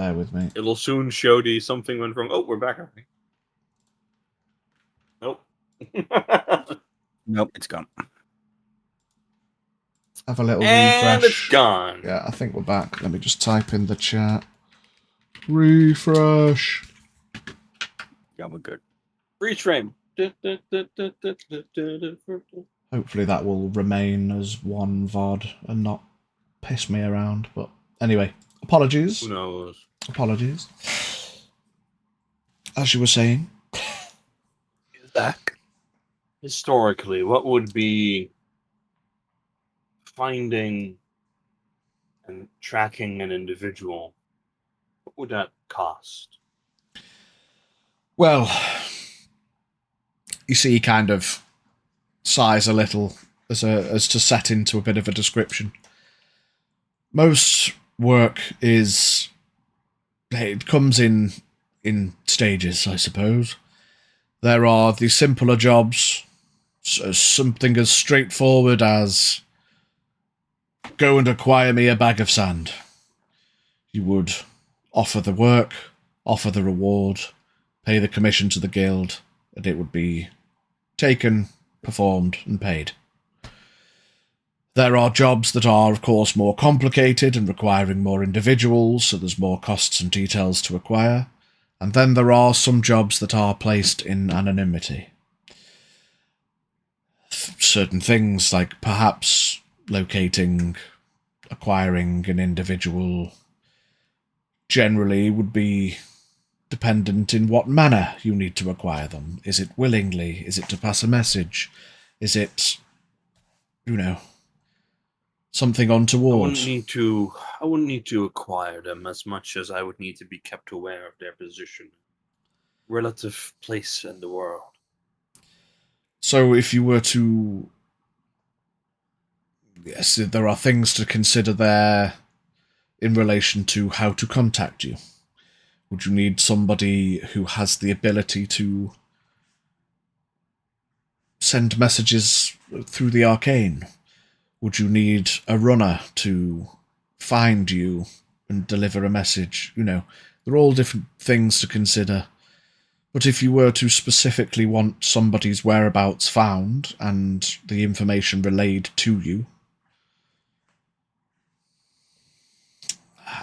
Bear with me. It'll soon show the something went wrong. Oh, we're back already. Nope. Nope, it's gone. Have a little And refresh. it's gone. Yeah, I think we're back. Let me just type in the chat. Refresh. Yeah, we're good. Freeze frame. Hopefully that will remain as one VOD and not piss me around. But anyway, apologies. Who knows? Apologies. As you were saying. Back. Historically, what would be finding and tracking an individual? What would that cost? Well, you see, kind of sighs a little as to set into a bit of a description. Most work it comes in stages, I suppose. There are the simpler jobs, something as straightforward as go and acquire me a bag of sand. You would offer the work, offer the reward, pay the commission to the guild, and it would be taken, performed, and paid. There are jobs that are, of course, more complicated and requiring more individuals, so there's more costs and details to acquire. And then there are some jobs that are placed in anonymity. Certain things, like perhaps locating, acquiring an individual, generally would be dependent in what manner you need to acquire them. Is it willingly? Is it to pass a message? Is it, something untoward? I wouldn't need to acquire them as much as I would need to be kept aware of their position, relative place in the world. So if you were to... Yes, there are things to consider there in relation to how to contact you. Would you need somebody who has the ability to send messages through the arcane? Would you need a runner to find you and deliver a message? They're all different things to consider. But if you were to specifically want somebody's whereabouts found and the information relayed to you,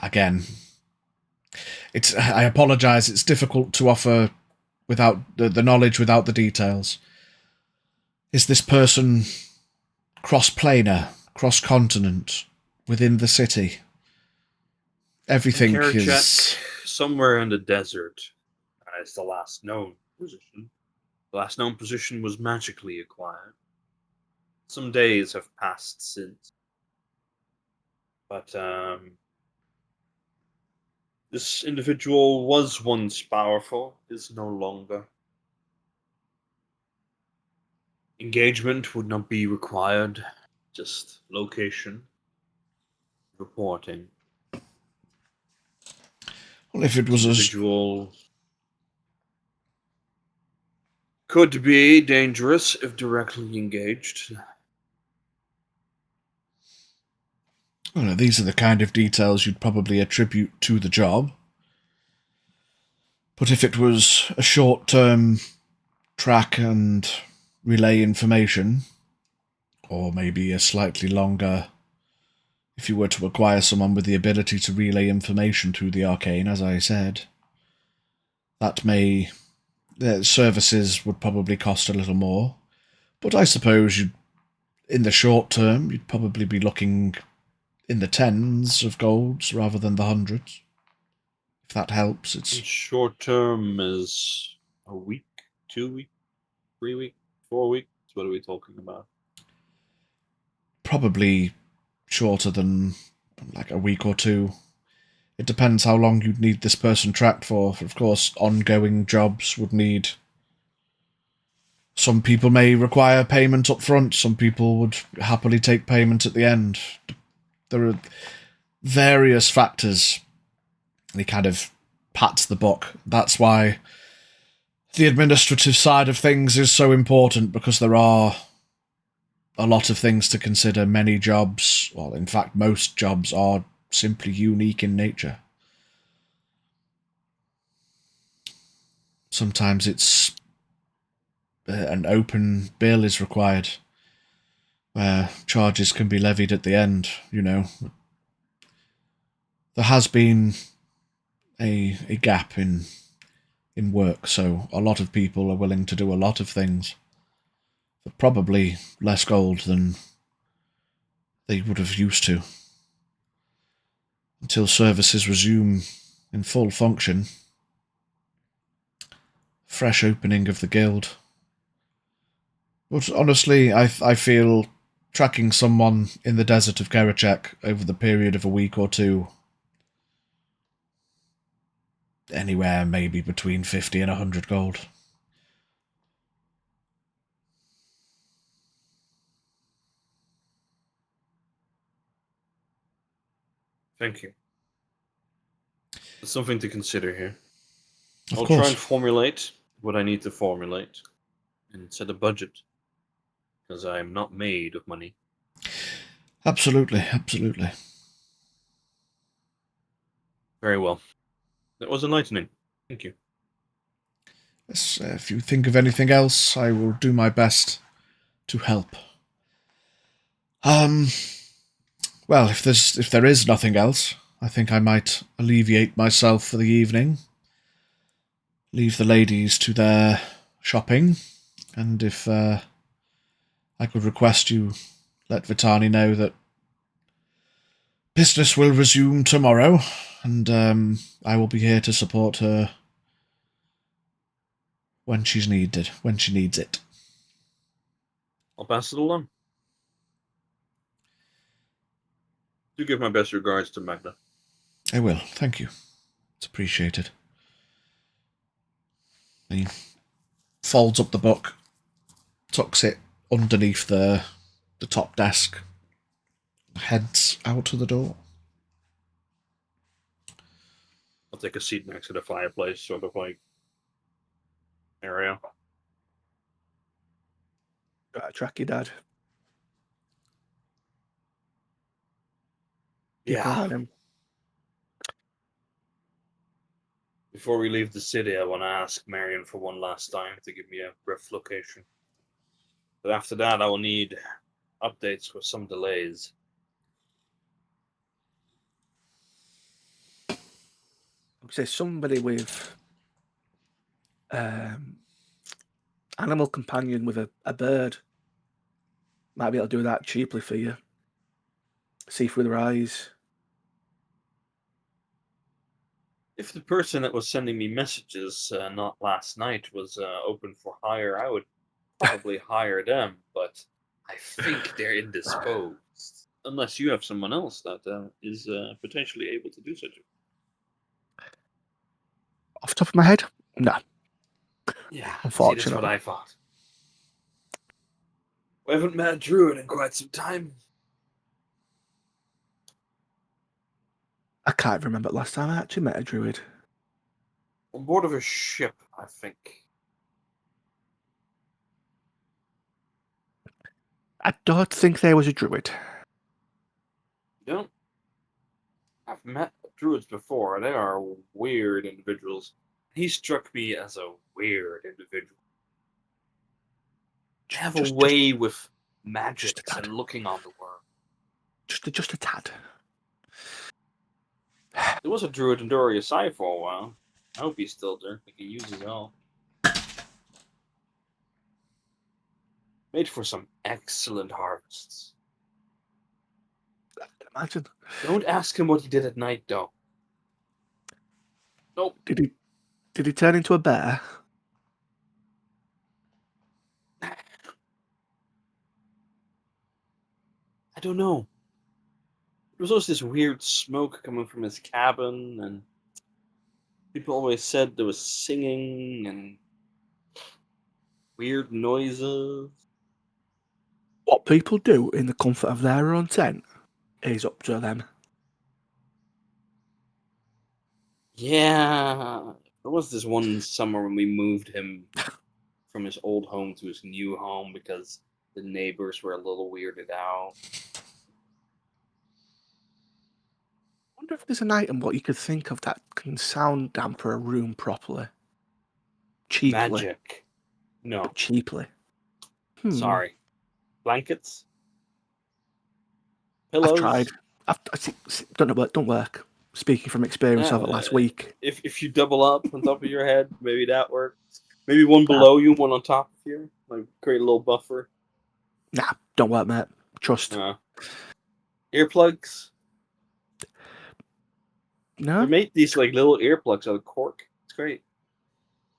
again, I apologise, it's difficult to offer without the knowledge, without the details. Is this person cross-planar, cross-continent, within the city? Everything is... somewhere in the desert, is the last known position. The last known position was magically acquired. Some days have passed since. But, this individual was once powerful, is no longer. Engagement would not be required, just location, reporting. Well, if it was individual could be dangerous if directly engaged. Well, these are the kind of details you'd probably attribute to the job. But if it was a short-term track and relay information, or maybe a slightly longer, if you were to acquire someone with the ability to relay information through the arcane, as I said, services would probably cost a little more. But I suppose in the short term, you'd probably be looking in the tens of golds rather than the hundreds. If that helps. Short term is a week, 2 weeks, 3 weeks, 4 weeks. What are we talking about? Probably shorter than like a week or two. It depends how long you'd need this person tracked for. Of course, ongoing jobs would need... Some people may require payment up front. Some people would happily take payment at the end. There are various factors. And he kind of pats the book. That's why the administrative side of things is so important, because there are a lot of things to consider. Many jobs, well, in fact, most jobs are simply unique in nature. Sometimes it's an open bill is required, where charges can be levied at the end, you know. There has been a gap in work, so a lot of people are willing to do a lot of things for probably less gold than they would have used to. Until services resume in full function. Fresh opening of the guild. But honestly, I feel tracking someone in the desert of Kerecekian over the period of a week or two, anywhere maybe between 50 and 100 gold. Thank you. There's something to consider here. Of I'll course. try and formulate what I need to formulate and set a budget, because I am not made of money. Absolutely, absolutely. Very well. That was enlightening. Thank you. Yes, if you think of anything else, I will do my best to help. Well, if there is nothing else, I think I might alleviate myself for the evening. Leave the ladies to their shopping, and if I could request you let Vitani know that business will resume tomorrow, and I will be here to support her when she needs it. I'll pass it along. Do give my best regards to Magda. I will, thank you. It's appreciated. He folds up the book, tucks it underneath the top desk, heads out to the door. I'll take a seat next to the fireplace, sort of like area. Try to track your dad. Keep an eye on him. Before we leave the city, I want to ask Marion for one last time to give me a rough location. But after that, I will need updates with some delays. Say somebody with animal companion with a bird might be able to do that cheaply for you. See through their eyes. If the person that was sending me messages not last night was open for hire, I would probably hire them, but I think they're indisposed. Unless you have someone else that is potentially able to do such a... Off the top of my head, no. Yeah, see, Unfortunately. that's what I thought. We haven't met a druid in quite some time. I can't remember the last time I actually met a druid. On board of a ship, I think. I don't think there was a druid. You don't? I've met druids before. They are weird individuals. He struck me as a weird individual. They have a way with magic and looking on the world. Just a tad. There was a druid in Doria Sai for a while. I hope he's still there. I think he uses all. Made for some excellent harvests. I can imagine. Don't ask him what he did at night, though. Nope. Did he turn into a bear? I don't know. There was always this weird smoke coming from his cabin, and people always said there was singing and weird noises. What people do in the comfort of their own tent is up to them. Yeah. There was this one summer when we moved him from his old home to his new home because the neighbors were a little weirded out. I wonder if there's an item what you could think of that can sound damper a room properly. cheaply. Magic. No, Cheaply. sorry. Blankets? I've Pillows? tried. Don't work. Speaking from experience of it last week. If you double up on top of your head, maybe that works. Maybe one below you, one on top of you. Like create a little buffer. Nah, don't work, mate. Trust. Earplugs? No. They make these like little earplugs out of cork. It's great.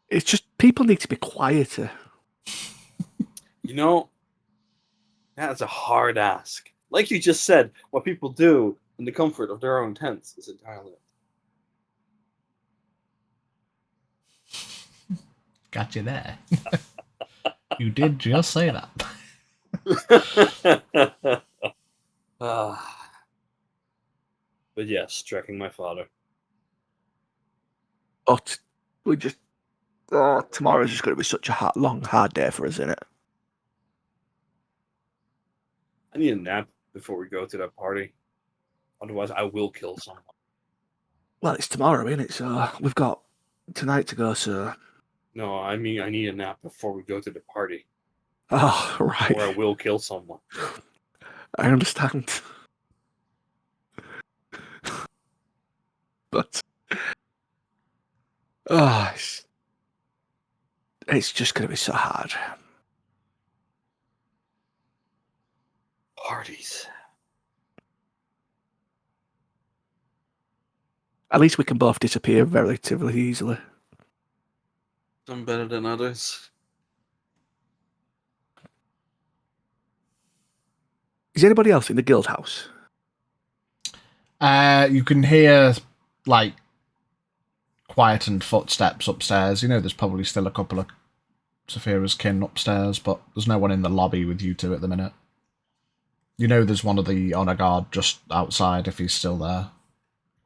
It's just people need to be quieter. You know, that's a hard ask. Like you just said, what people do in the comfort of their own tents is entirely. Got you there. You did just say that. But yes, tracking my father. But we just tomorrow's just going to be such a long, hard day for us, isn't it? I need a nap before we go to that party. Otherwise, I will kill someone. Well, it's tomorrow, isn't it? So we've got tonight to go. So No, I mean I need a nap before we go to the party. oh, right. Or I will kill someone. I understand. But it's just going to be so hard. Parties. At least we can both disappear relatively easily. Some better than others. Is anybody else in the guild house? You can hear, like, quietened footsteps upstairs. You know, there's probably still a couple of Saphira's kin upstairs, but there's no one in the lobby with you two at the minute. You know there's one of the honor guard just outside if he's still there.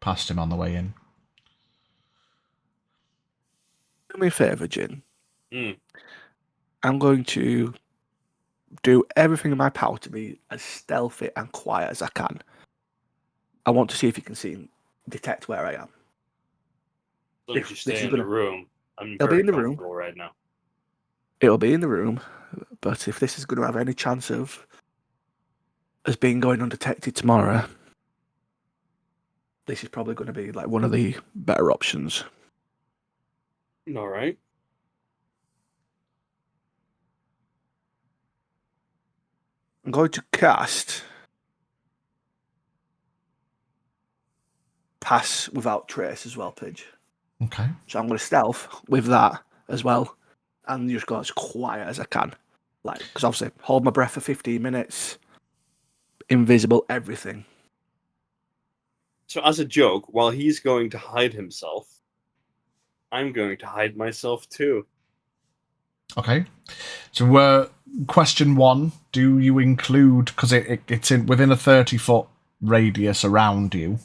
Passed him on the way in. Do me a favour, Jin. Mm. I'm going to do everything in my power to be as stealthy and quiet as I can. I want to see if you can detect where I am. So if you stay in the room, I'm very comfortable right now. It'll be in the room, but if this is going to have any chance of us being going undetected tomorrow, this is probably going to be like one of the better options. All right. I'm going to cast Pass Without Trace as well, Pidge. Okay. So I'm going to stealth with that as well, and just go as quiet as I can. Like, because obviously, hold my breath for 15 minutes, invisible, everything. So as a joke, while he's going to hide himself, I'm going to hide myself too. Okay. So question 1, do you include, because it's within a 30-foot radius around you,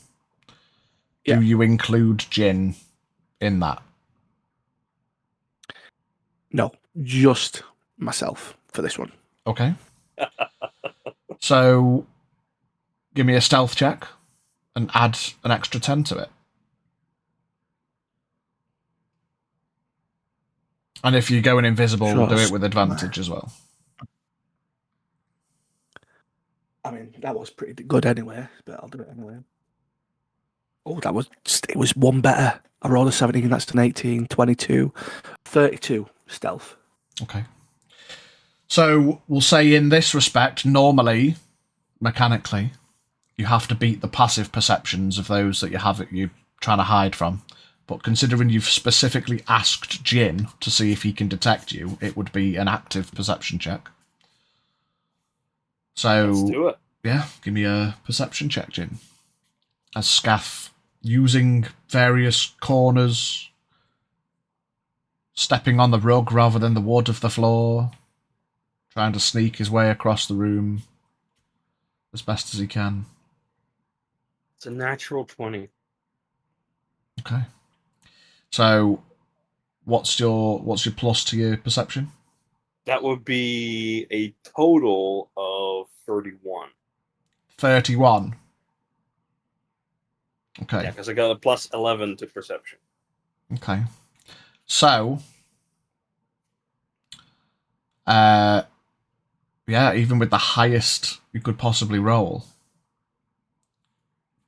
do you include Jin in that? No, just myself for this one. Okay. So give me a stealth check and add an extra 10 to it. And if you're going invisible, we'll do it with advantage as well. I mean, that was pretty good anyway, but I'll do it anyway. Oh, it was one better. I rolled a 17, that's an 18, 22, 32 stealth. Okay. So we'll say in this respect, normally, mechanically, you have to beat the passive perceptions of those that you're trying to hide from. But considering you've specifically asked Jin to see if he can detect you, it would be an active perception check. So let's do it. Yeah, give me a perception check, Jin. As Scaff, using various corners, stepping on the rug rather than the wood of the floor, trying to sneak his way across the room as best as he can. It's a natural 20. Okay. So, what's your plus to your perception? That would be a total of 31. 31. Okay. Yeah, because I got a plus 11 to perception. Okay. So, Yeah, even with the highest you could possibly roll,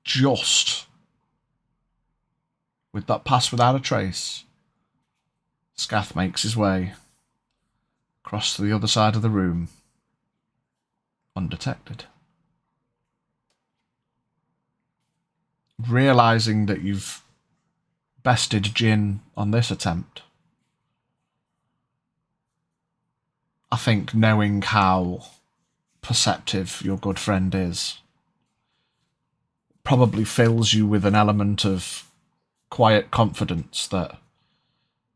just with that pass without a trace, Scath makes his way across to the other side of the room, undetected. Realising that you've bested Jin on this attempt, I think knowing how perceptive your good friend is probably fills you with an element of quiet confidence that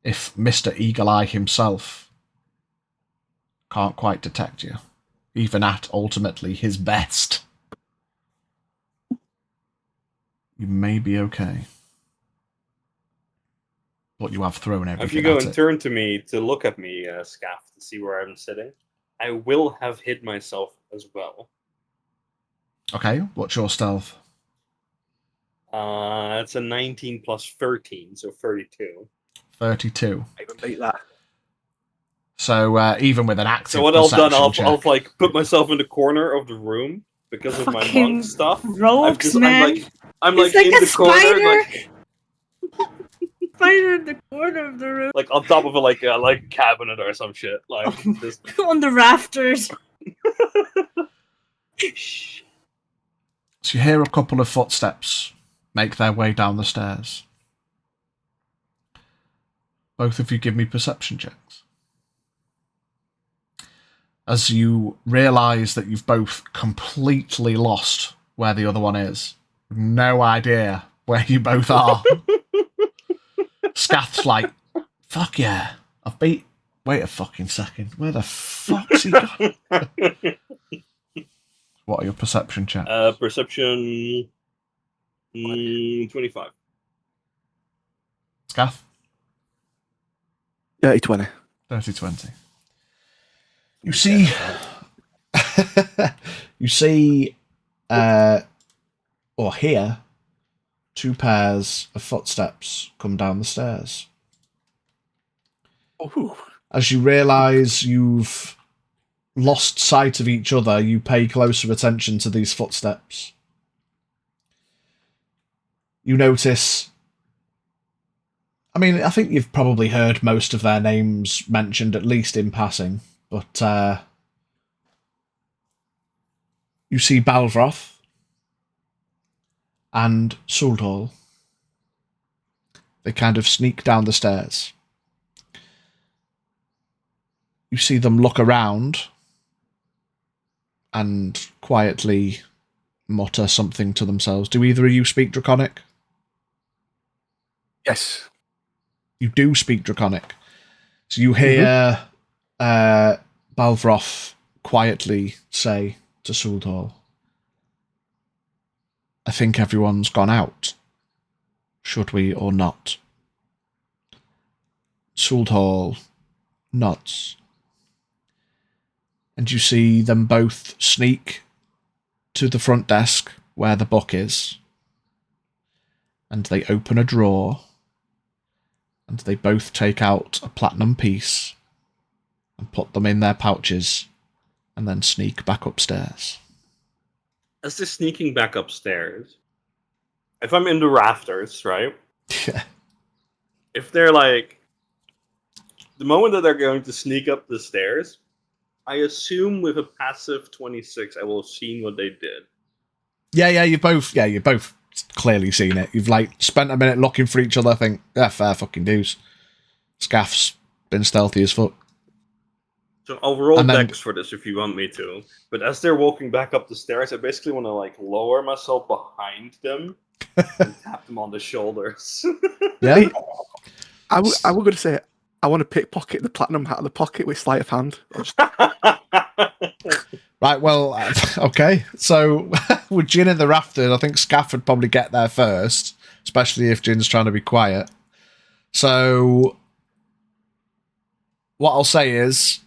if Mr. Eagle Eye himself can't quite detect you, even at ultimately his best, you may be okay. But you have thrown everything If you go at and it. turn to me to look at me, Scaff, to see where I'm sitting, I will have hid myself as well. Okay, what's your stealth? It's a 19 plus 13, so 32. 32. I even beat that. So even with an active So what I've done, perception I'll check, like put myself in the corner of the room because of my Fucking monk stuff. rogues, man. I'm It's like like in a the corner, spider. Spider in the corner of the room. like on top of a cabinet or some shit. Like just On the rafters. so you hear a couple of footsteps make their way down the stairs. Both of you give me perception checks. As you realise that you've both completely lost where the other one is. No idea where you both are. Scath's like, fuck yeah, I've beat... Wait a fucking second, where the fuck's he gone? What are your perception checks? perception 25. Scath? 30-20. 30-20. You see... you see... or hear 2 pairs of footsteps come down the stairs. Ooh. As you realise you've lost sight of each other, you pay closer attention to these footsteps. You notice... I mean, I think you've probably heard most of their names mentioned, at least in passing, but you see Balvroth and Suldhal. They kind of sneak down the stairs. You see them look around and quietly mutter something to themselves. Do either of you speak Draconic? Yes. You do speak Draconic. So you hear Balvroth quietly say to Suldhal, I think everyone's gone out. Should we or not? Suldhal nods. And you see them both sneak to the front desk where the book is. And they open a drawer. And they both take out a platinum piece and put them in their pouches and then sneak back upstairs. As they're sneaking back upstairs, if I'm in the rafters, right? Yeah. If they're like, the moment that they're going to sneak up the stairs, I assume with a passive 26, I will have seen what they did. Yeah, you've both clearly seen it. You've like spent a minute looking for each other, think, fair fucking dues. Scaff's been stealthy as fuck. So I'll roll And then- decks for this if you want me to. But as they're walking back up the stairs, I basically want to like lower myself behind them and tap them on the shoulders. Yeah? I was going to say, I want to pickpocket the platinum out of the pocket with sleight of hand. Right, well, okay. So, with Jin in the rafters, I think Scaff would probably get there first, especially if Jin's trying to be quiet. So, what I'll say is,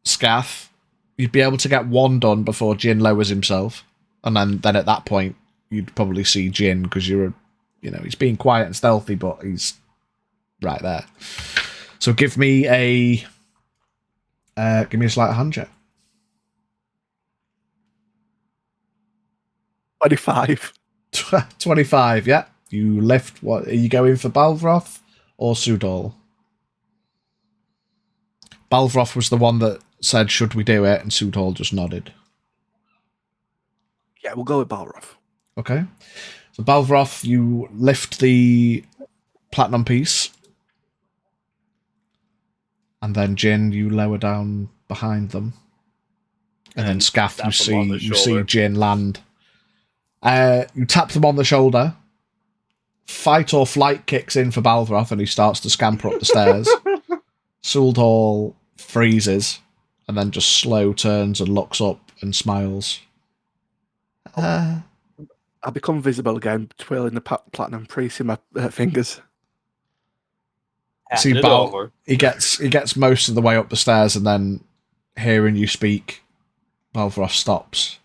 Scaff, you'd be able to get one done before Jin lowers himself. And then at that point, you'd probably see Jin, because he's being quiet and stealthy, but he's right there. So give me a Give me a sleight of hand check. 25. 25, yeah. You lift. What are you going for, Balvroth or Sudol? Balvroth was the one that said, "Should we do it?" and Sudol just nodded. Yeah, we'll go with Balroth. Okay. So Balvroth, you lift the platinum piece, and then Jin, you lower down behind them, and then Scaff, tap him on the you see shoulder. Jin land. You tap them on the shoulder. Fight or flight kicks in for Balvroth, and he starts to scamper up the stairs. Suldhall freezes, and then just slow turns and looks up and smiles. I become visible again, twirling the platinum piece in my fingers. See, Hand it over. he gets most of the way up the stairs, and then hearing you speak, Balvroth stops.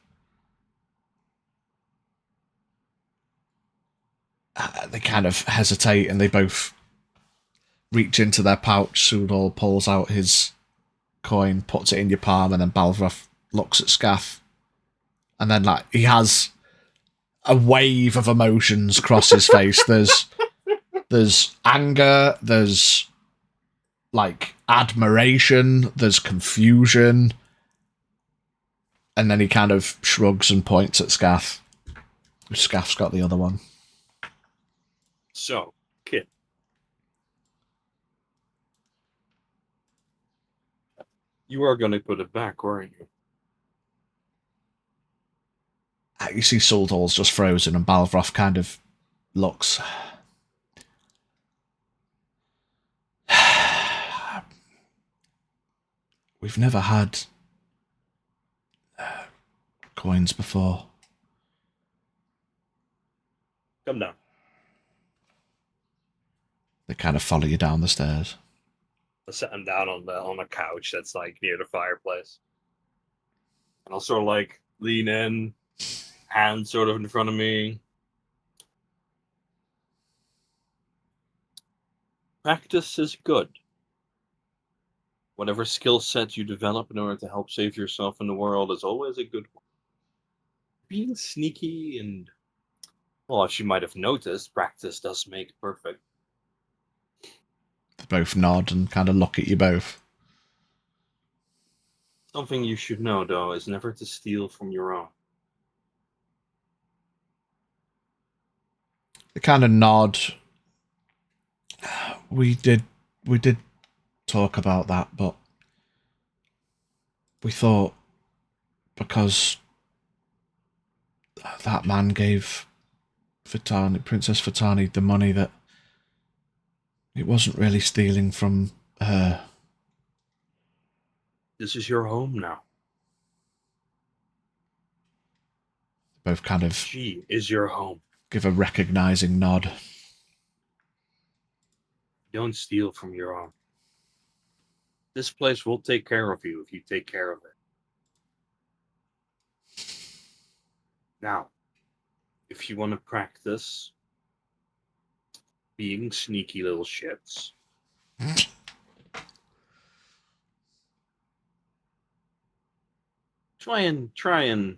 They kind of hesitate, and they both reach into their pouch. Sudol pulls out his coin, puts it in your palm, and then Balvroth looks at Scaff, and then he has a wave of emotions cross his face. There's anger, there's admiration, there's confusion, and then he kind of shrugs and points at Scaff. Scaff's got the other one. So, kid. You are going to put it back, weren't you? You see Suldal's just frozen, and Balvroth kind of looks. We've never had coins before. Come down. They kind of follow you down the stairs. I'll set him down on a couch that's near the fireplace. And I'll sort of lean in, hand sort of in front of me. Practice is good. Whatever skill set you develop in order to help save yourself in the world is always a good one. Being sneaky and, well, as you might have noticed, practice does make perfect. They both nod and kind of look at you both. Something you should know, though, is never to steal from your own. They kind of nod. We did talk about that, but we thought because that man gave Princess Fatani, the money, that it wasn't really stealing from her. This is your home now. Both kind of She is your home. give a recognizing nod. Don't steal from your own. This place will take care of you if you take care of it. Now, if you want to practice being sneaky little shits, try and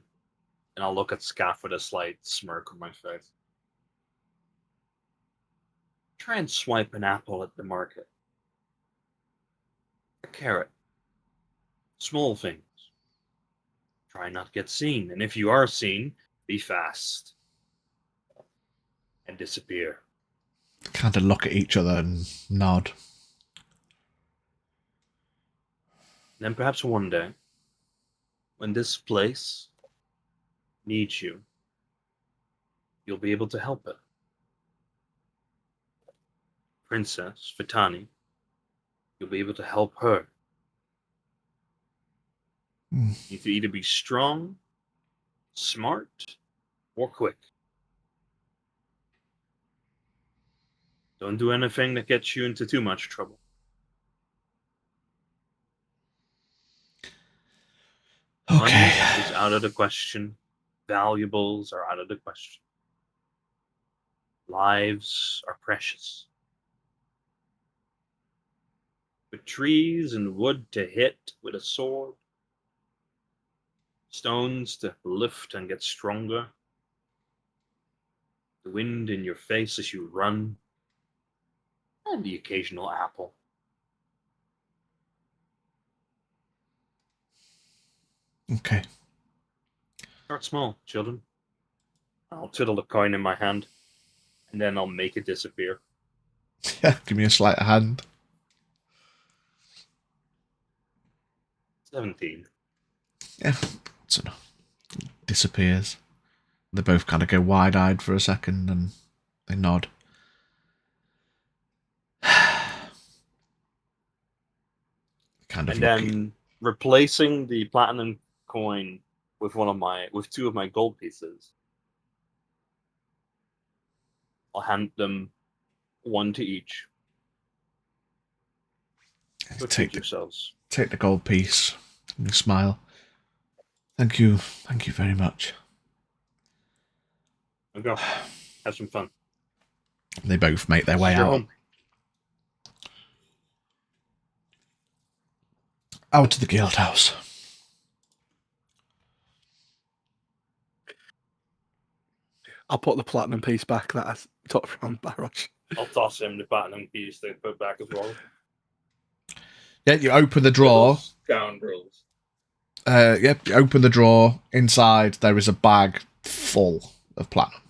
I'll look at Scaff with a slight smirk on my face. Try and swipe an apple at the market. A carrot. Small things. Try not to get seen, and if you are seen, be fast. And disappear. Kind of look at each other and nod. Then perhaps one day, when this place needs you, you'll be able to help it. Princess Fatani, you'll be able to help her. You need to either be strong, smart, or quick. Don't do anything that gets you into too much trouble. Money Okay. is out of the question. Valuables are out of the question. Lives are precious. with trees and wood to hit with a sword, stones to lift and get stronger, the wind in your face as you run, and the occasional apple. Okay. Start small, children. I'll twiddle a coin in my hand, and then I'll make it disappear. Yeah, give me a sleight of hand. 17. Yeah, that's enough. Disappears. They both kind of go wide-eyed for a second, and they nod. Kind of And lucky. then replacing the platinum coin with two of my gold pieces, I'll hand them one to each. Go treat yourselves. Take the gold piece and you smile. Thank you very much. And go. Have some fun. They both make their way You're out. home. Out to the guild house. I'll put the platinum piece back that I took from Barosh. I'll toss him the platinum piece to put back as well. Yeah, you open the drawer. Scoundrels. You open the drawer. Inside there is a bag full of platinum.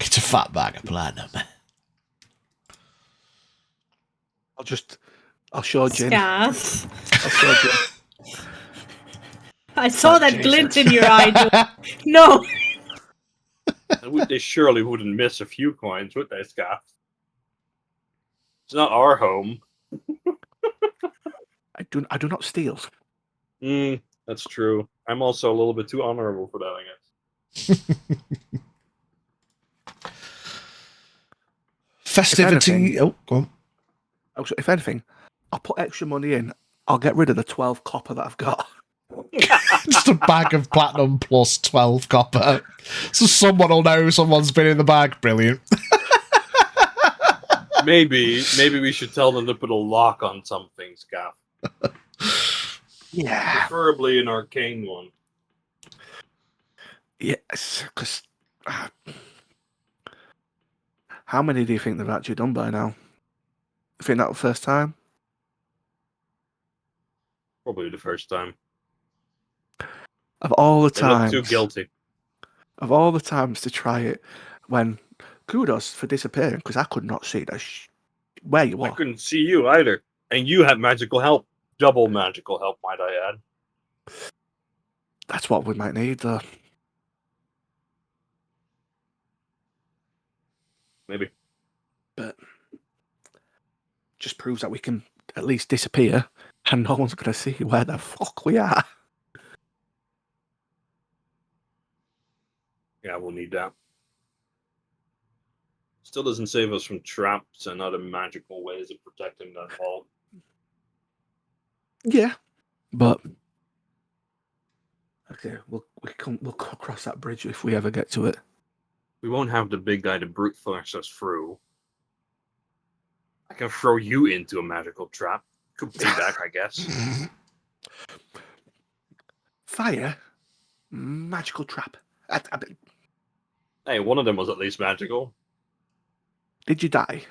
It's a fat bag of platinum. I'll show Jin. Scaff. I'll show Jin. I saw Oh, that Jesus. glint in your eye. No. They surely wouldn't miss a few coins, would they, Scaff? It's not our home. I do not steal. That's true. I'm also a little bit too honorable for that, I guess. Festivity. anything- Oh, go on. Also, if anything, I'll put extra money in. I'll get rid of the 12 copper that I've got. Just a bag of platinum plus 12 copper. So someone will know someone's been in the bag. Brilliant. Maybe we should tell them to put a lock on something, Scaff. Yeah. Preferably an arcane one. Yes, because how many do you think they've actually done by now? You think that was the first time? Probably the first time. Of all the They look times, too guilty. of all the times to try it, when kudos for disappearing because I could not see that where you I were. couldn't see you either. And you had magical help. Double magical help, might I add. That's what we might need, though. Maybe. But just proves that we can at least disappear, and no one's going to see where the fuck we are. Yeah, we'll need that. Still doesn't save us from traps and other magical ways of protecting that vault. Yeah, but okay, we'll cross that bridge if we ever get to it. We won't have the big guy to brute force us through. I can throw you into a magical trap. Could pay back, I guess. Fire, magical trap. Hey, one of them was at least magical. Did you die?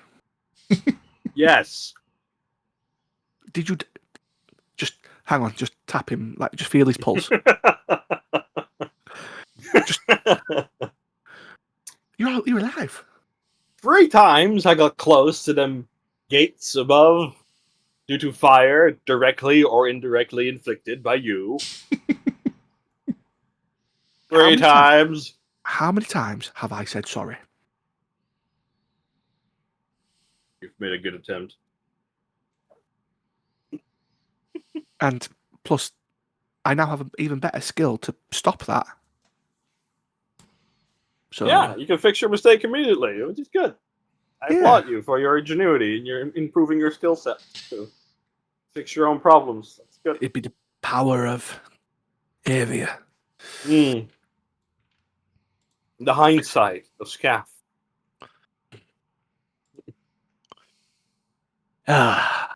Yes. Did you? Just hang on. Just tap him. Like, just feel his pulse. You're alive. 3 times I got close to them gates above due to fire directly or indirectly inflicted by you. 3 times. How many times have I said sorry? You've made a good attempt. And plus, I now have an even better skill to stop that. So Yeah, you can fix your mistake immediately, which is good. I applaud you for your ingenuity and your improving your skill set to fix your own problems. That's good. it'd be the power of Avia. The hindsight of Scaff. At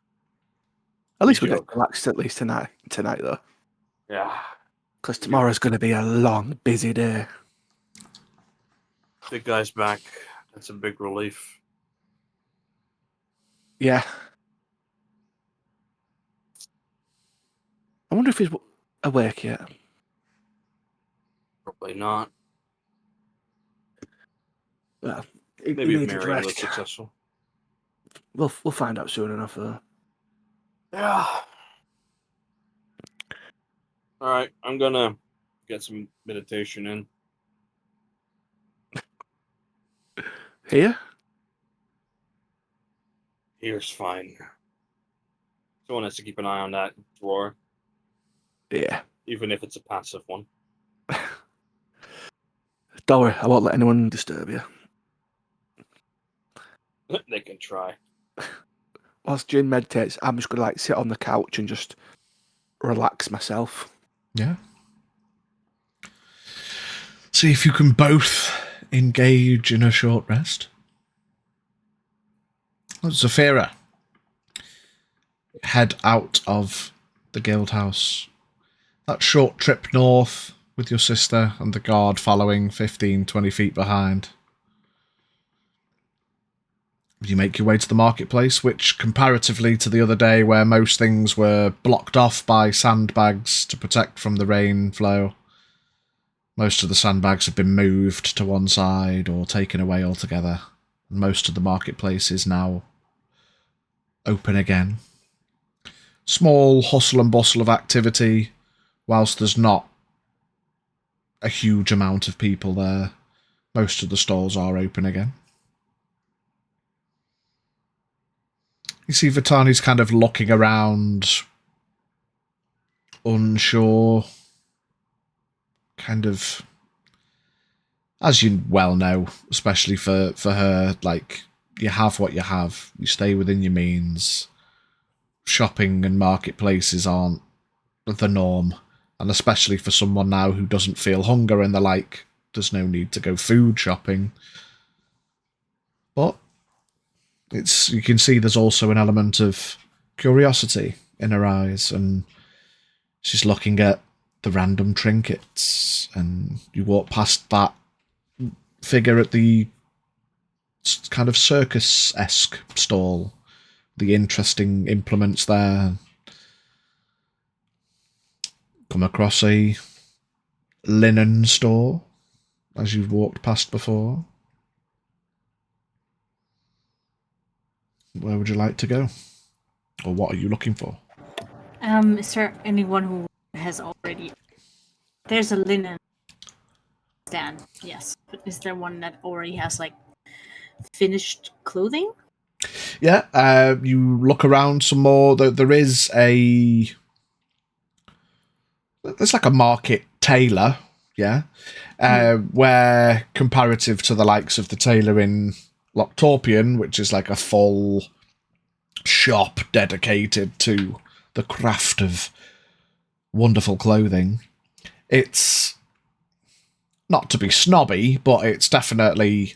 least we get joke. relaxed at least tonight though. Yeah. Because tomorrow's going to be a long, busy day. Big guy's back. That's a big relief. Yeah. I wonder if he's awake yet. Probably not. Well, he Maybe if needs his Marion was rest. successful. We'll find out soon enough though. Yeah. Alright, I'm gonna get some meditation in. Here? Here's fine. Someone has to keep an eye on that drawer, Yeah. even if it's a passive one. Don't worry, I won't let anyone disturb you. They can try. Whilst Jin meditates, I'm just going to sit on the couch and just relax myself. Yeah. See if you can both engage in a short rest. Zafira, head out of the guild house. That short trip north with your sister and the guard following 15, 20 feet behind. You make your way to the marketplace, which, comparatively to the other day where most things were blocked off by sandbags to protect from the rain flow, most of the sandbags have been moved to one side or taken away altogether. And most of the marketplace is now open again. Small hustle and bustle of activity, whilst there's not a huge amount of people there. Most of the stalls are open again. You see Vitani's kind of looking around, unsure, kind of, as you well know, especially for her, like, you have what you have, you stay within your means. Shopping and marketplaces aren't the norm, and especially for someone now who doesn't feel hunger and the like, there's no need to go food shopping. But you can see there's also an element of curiosity in her eyes, and she's looking at the random trinkets, and you walk past that figure at the kind of circus-esque stall, the interesting implements there. Come across a linen store as you've walked past before. Where would you like to go? Or what are you looking for? Is there anyone who has already... There's a linen stand, yes. But is there one that already has, like, finished clothing? Yeah, you look around some more. There is a... There's like a market tailor, yeah? Where, comparative to the likes of the tailor in Locktorpian, which is like a full shop dedicated to the craft of wonderful clothing, it's not to be snobby, but it's definitely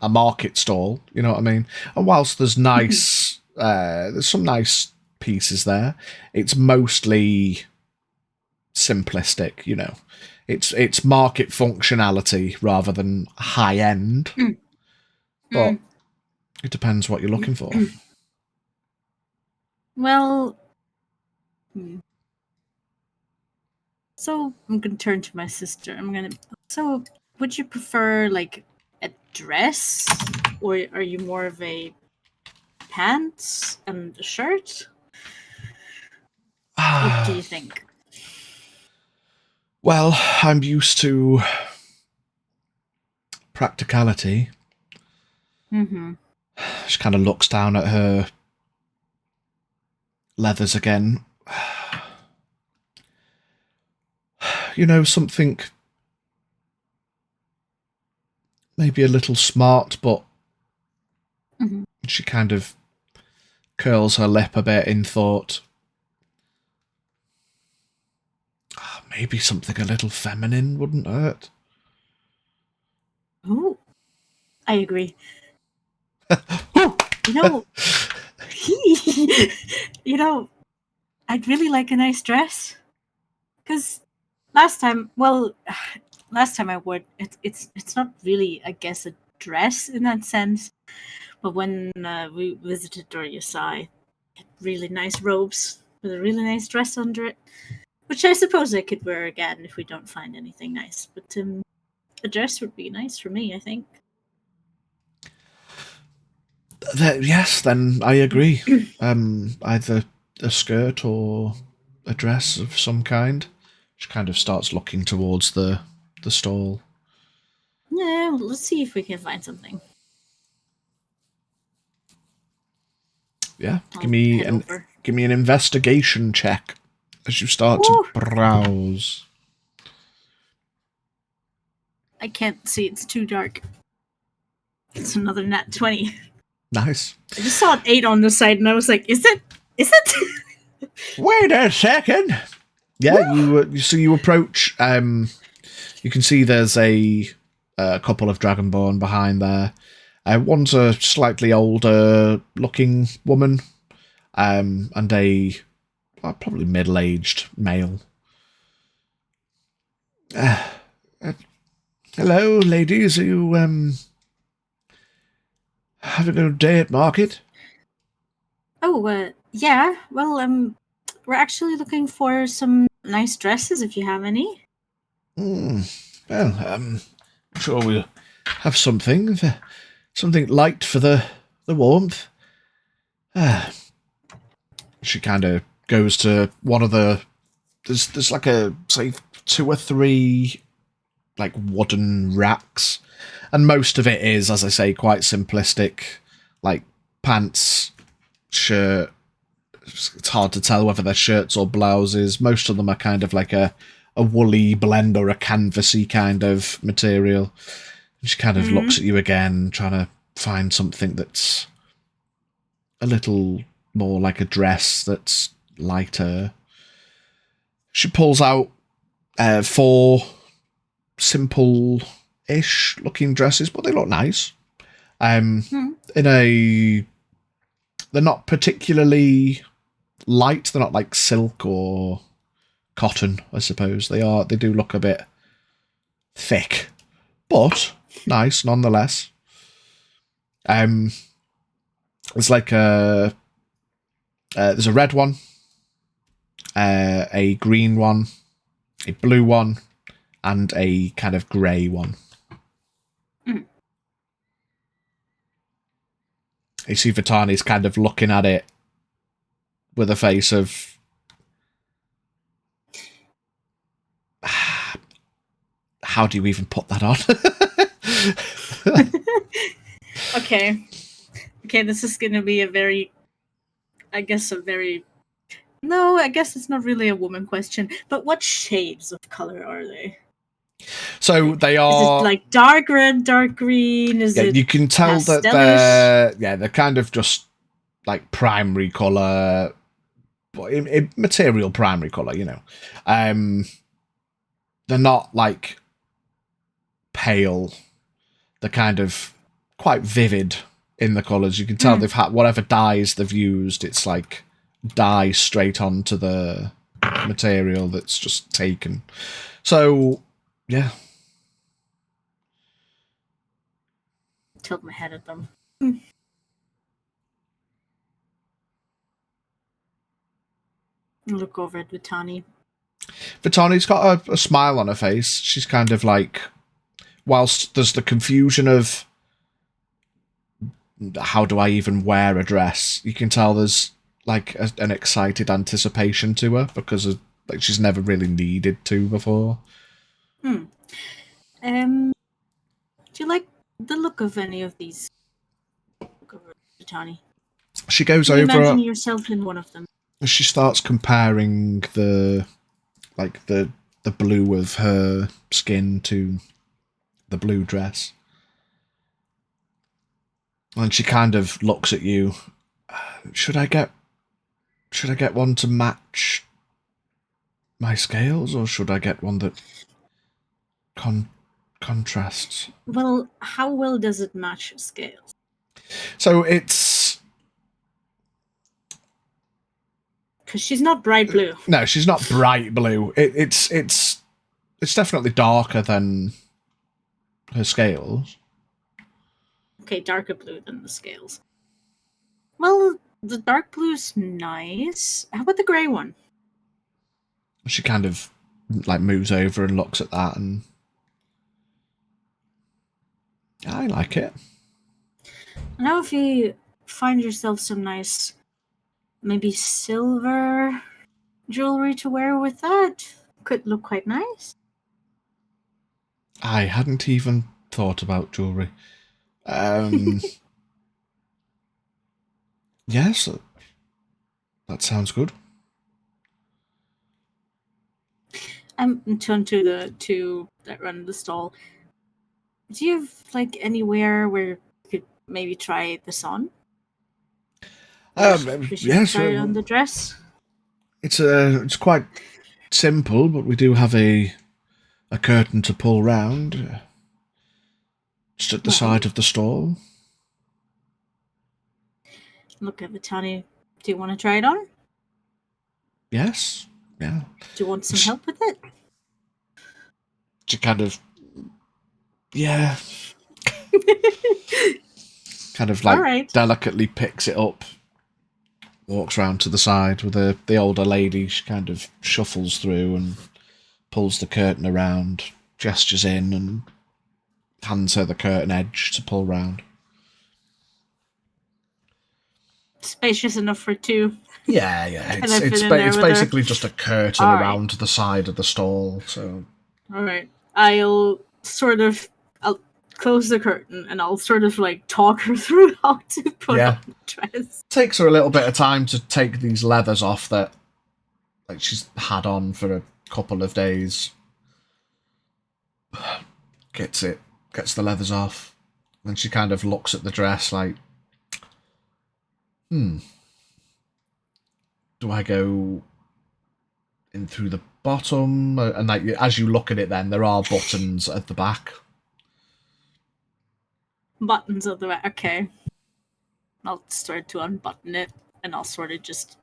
a market stall, you know what I mean? And whilst there's nice, there's some nice pieces there, it's mostly simplistic, you know. It's market functionality rather than high end. But it depends what you're looking for. Well... So, I'm going to turn to my sister. So, would you prefer, like, a dress? Or are you more of a pants and a shirt? What do you think? Well, I'm used to practicality. She kind of looks down at her leathers again. You know, something maybe a little smart, but she kind of curls her lip a bit in thought. Maybe something a little feminine wouldn't hurt. Oh, I agree. You know, You know, I'd really like a nice dress. Because last time I wore it's not really, I guess, a dress in that sense. But when we visited Doriasai, I had really nice robes with a really nice dress under it, which I suppose I could wear again if we don't find anything nice. But a dress would be nice for me, I think. Yes, then I agree. Either a skirt or a dress of some kind. She kind of starts looking towards the stall. Yeah, let's see if we can find something. Yeah, I'll give me head over. an investigation check as you start Ooh. to browse. I can't see, it's too dark. It's another nat 20. Nice. I just saw an 8 on the side and I was like, is it? Wait a second. Yeah, you approach. You can see there's a couple of dragonborn behind there. One's a slightly older looking woman, and a probably middle-aged male. Hello, ladies. Are you having a day at market? Oh, yeah. Well, we're actually looking for some nice dresses if you have any. Well, I'm sure we'll have something light for the warmth. She kind of goes to one of the. There's like a say 2 or 3 like wooden racks, and most of it is, as I say, quite simplistic, like pants, shirt. It's hard to tell whether they're shirts or blouses. Most of them are kind of like a woolly blend or a canvasy kind of material. And she kind of looks at you again, trying to find something that's a little more like a dress that's lighter. She pulls out 4 simple-ish looking dresses, but they look nice. They're not particularly light. They're not like silk or cotton, I suppose. They do look a bit thick, but nice nonetheless. It's like there's a red one, a green one, a blue one, and a kind of grey one. You see Vitani's kind of looking at it with a face of how do you even put that on? Okay, this is gonna be no, I guess it's not really a woman question, but what shades of color are they? So they are. Is it like dark red, dark green? Is it? You can tell that they're kind of just like primary color, material primary color. You know, they're not like pale. They're kind of quite vivid in the colors. You can tell they've had whatever dyes they've used. It's like dye straight onto the material that's just taken. So, yeah. Tilt my head at them. Look over at Vitani. Vitani's got a smile on her face. She's kind of like, whilst there's the confusion of how do I even wear a dress, you can tell there's like an excited anticipation to her because of, like, she's never really needed to before. Do you like the look of any of these? Look over at Vitani. She goes Can you over. imagine yourself in one of them. She starts comparing the blue of her skin to the blue dress. And she kind of looks at you. Should I get one to match my scales, or should I get one that contrasts? Well, how well does it match scales? So it's Because she's not bright blue. No, she's not bright blue. It's definitely darker than her scales. Okay, darker blue than the scales. Well, the dark blue's nice. How about the grey one? She kind of like moves over and looks at that, and I like it. Now, if you find yourself some nice, maybe silver jewelry to wear with that, could look quite nice. I hadn't even thought about jewelry. Yes, that sounds good. Turn to the two that run the stall. Do you have like anywhere where you could maybe try this on? We should Yes, try it on the dress. it's quite simple, but we do have a curtain to pull round, just at the side of the stall. Look at Vitani. Do you want to try it on? Yes, yeah. Do you want some help with it? She kind of, yeah, kind of like Alright. delicately picks it up, walks round to the side with the older lady. She kind of shuffles through and pulls the curtain around, gestures in, and hands her the curtain edge to pull round. Spacious enough for two. Yeah. Can I fit in there It's with her? basically just a curtain All right. around the side of the stall. So Alright. I'll close the curtain and I'll sort of like talk her through how to put on the dress. takes her a little bit of time to take these leathers off that like she's had on for a couple of days. Gets the leathers off. Then she kind of looks at the dress like, do I go in through the bottom? And like as you look at it, then there are buttons at the back. Buttons at the back. Okay. I'll start to unbutton it and I'll sort of just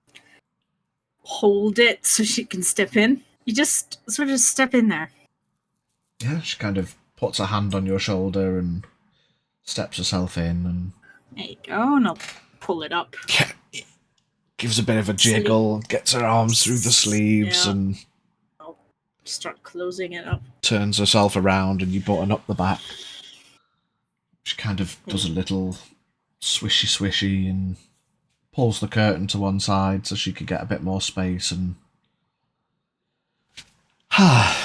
hold it so she can step in. You just sort of step in there. Yeah, she kind of puts her hand on your shoulder and steps herself in and There you go, and I'll pull it up. gives a bit of a jiggle, gets her arms through the sleeves, Yeah. and I'll start closing it up. turns herself around, and you button up the back. She kind of does a little swishy and pulls the curtain to one side so she could get a bit more space. And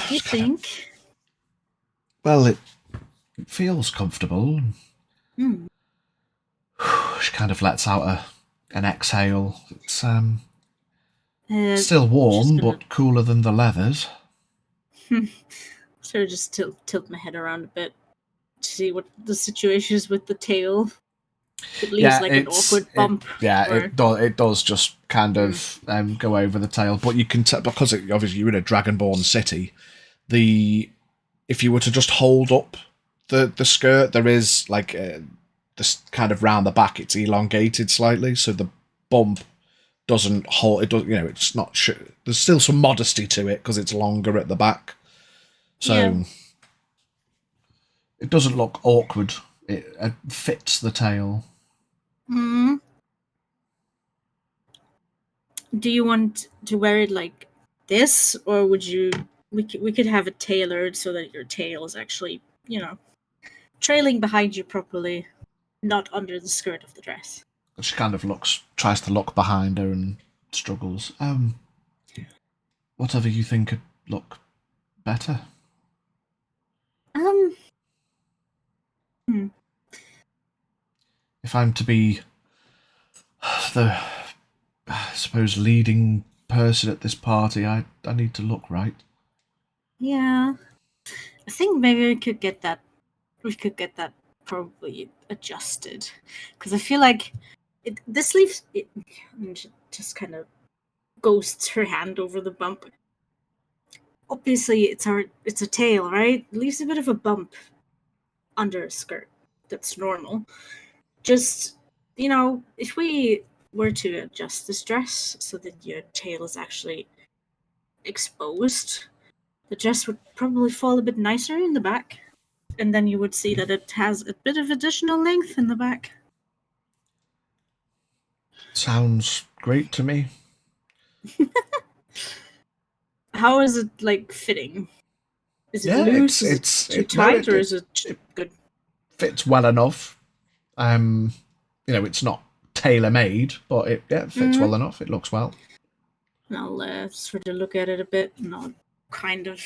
You think? well, it feels comfortable. Hmm. She kind of lets out an exhale. It's still Just warm, gonna- but cooler than the leathers. Sort of just tilt my head around a bit to see what the situation is with the tail. It leaves like an awkward bump. It does just kind of go over the tail, but you can tell because obviously you're in a dragonborn city. If you were to just hold up the skirt, there is like this kind of round the back. It's elongated slightly, so the bump doesn't hold. It does, it's not. There's still some modesty to it because it's longer at the back, so it doesn't look awkward. It fits the tail. Hmm. Do you want to wear it like this, or would you? We could have it tailored so that your tail is actually, trailing behind you properly, not under the skirt of the dress. She kind of tries to look behind her and struggles. Whatever you think could look better. If I'm to be the, I suppose, leading person at this party, I need to look right. Yeah, I think maybe we could get that. We could get that probably adjusted, because I feel like this leaves. Just kind of ghosts her hand over the bump. Obviously, it's a tail, right? It leaves a bit of a bump under a skirt. That's normal. Just if we were to adjust this dress so that your tail is actually exposed, the dress would probably fall a bit nicer in the back. And then you would see that it has a bit of additional length in the back. Sounds great to me. How is it, like, fitting? Is it Yeah, loose? it's Is it too tight, or is it good? Fits well enough. It's not tailor-made, but it fits well enough. It looks well. And I'll sort of look at it a bit, and I'll kind of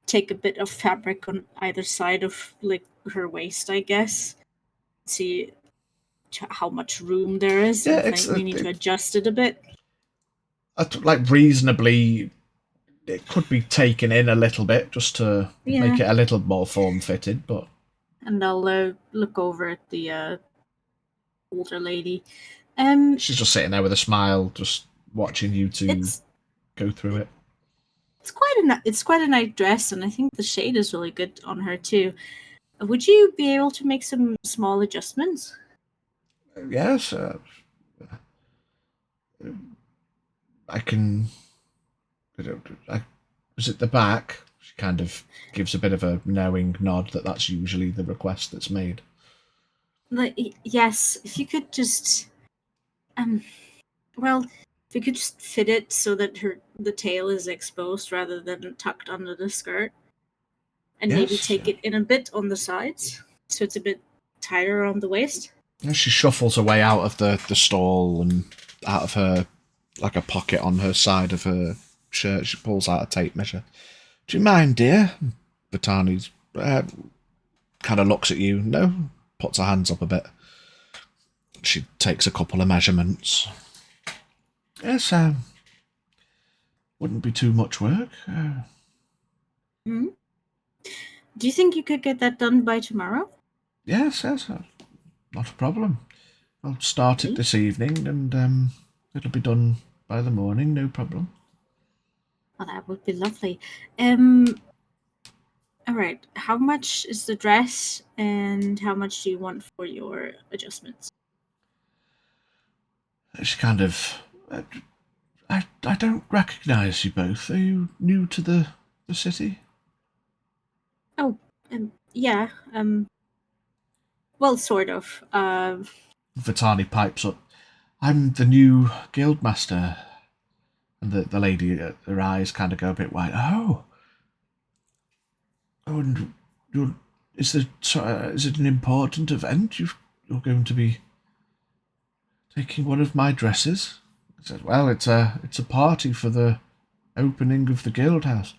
take a bit of fabric on either side of, like, her waist, I guess. See how much room there is. Yeah, and we need to adjust it a bit. Like, reasonably, it could be taken in a little bit just to make it a little more form-fitted, but... And I'll look over at the older lady. She's just sitting there with a smile, just watching you two go through it. It's quite a nice dress, and I think the shade is really good on her too. Would you be able to make some small adjustments? Yes, I can. Is it the back? She kind of gives a bit of a knowing nod that's usually the request that's made. Yes, if you could just, if you could just fit it so that the tail is exposed rather than tucked under the skirt, and maybe take it in a bit on the sides so it's a bit tighter around the waist. Yeah, she shuffles her way out of the stall and out of her, like a pocket on her side of her shirt. She pulls out a tape measure. Do you mind, dear? Botani's kind of looks at you. No, puts her hands up a bit. She takes a couple of measurements. Yes, wouldn't be too much work. Do you think you could get that done by tomorrow? Yes, not a problem. I'll start it this evening, and it'll be done by the morning, no problem. Oh, that would be lovely. All right. How much is the dress, and how much do you want for your adjustments? She kind of... I don't recognise you both. Are you new to the city? Oh, yeah. Well, sort of. Vitani pipes up. I'm the new guildmaster. And the lady, her eyes kind of go a bit wide. Oh, and is it an important event? You're going to be taking one of my dresses? I said, well, it's a party for the opening of the guild house.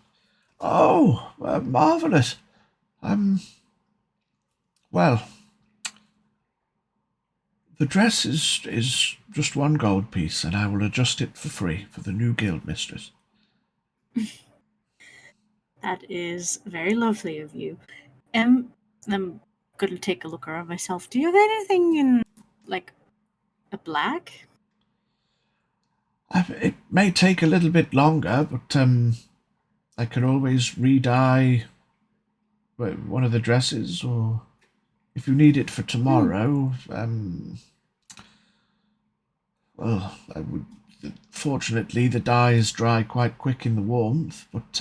Oh, marvellous. Well, the dress is just one gold piece, and I will adjust it for free for the new guild mistress. That is very lovely of you. I'm going to take a look around myself. Do you have anything in, like, a black? It may take a little bit longer, but I can always re-dye one of the dresses, or if you need it for tomorrow, well, I would. Fortunately, the dyes dry quite quick in the warmth, but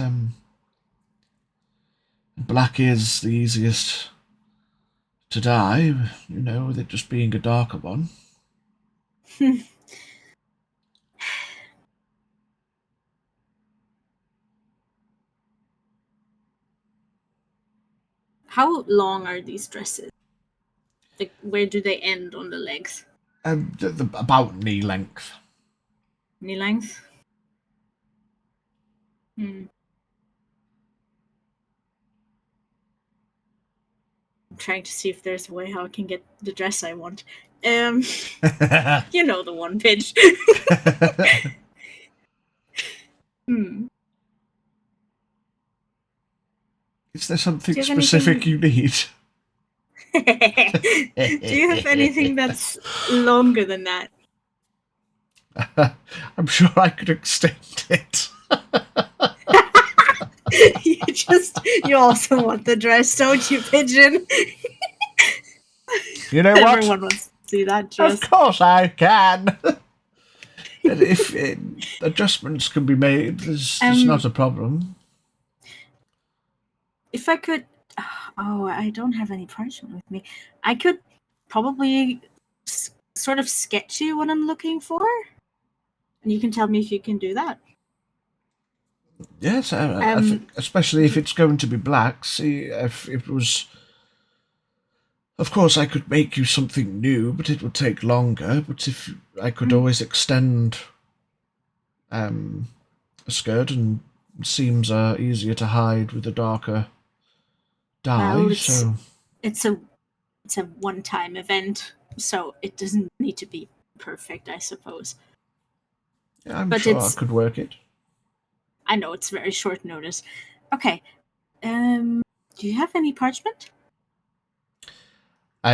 black is the easiest to dye, with it just being a darker one. How long are these dresses? Like, where do they end on the legs? About knee length. Knee length? I'm trying to see if there's a way how I can get the dress I want. You know the one, Pidge. Is there something specific you need? Do you have anything that's longer than that? I'm sure I could extend it. You also want the dress, don't you, Pigeon? You know what? Everyone wants see that Of dress. course I can. And if adjustments can be made, there's not a problem. If I could, oh, I don't have any parchment with me. I could probably sort of sketch you what I'm looking for, and you can tell me if you can do that. Yes, I think, especially if it's going to be black. See, if it was... Of course, I could make you something new, but it would take longer. But if I could always extend a skirt, and seams are easier to hide with a darker dye. Well, so it's a one-time event, so it doesn't need to be perfect, I suppose. yeah, I'm but sure I it's- could work it. I know it's very short notice. Okay. Do you have any parchment?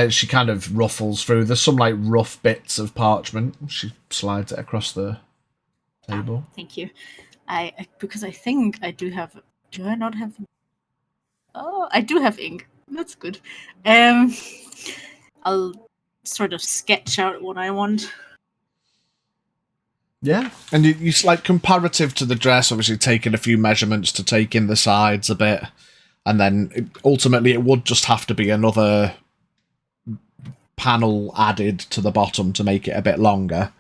She kind of ruffles through. There's some like rough bits of parchment. She slides it across the table. Thank you. Because I think I do have. Do I not have? Oh, I do have ink. That's good. I'll sort of sketch out what I want. Yeah, and you like comparative to the dress, obviously taking a few measurements to take in the sides a bit, and then ultimately it would just have to be another panel added to the bottom to make it a bit longer,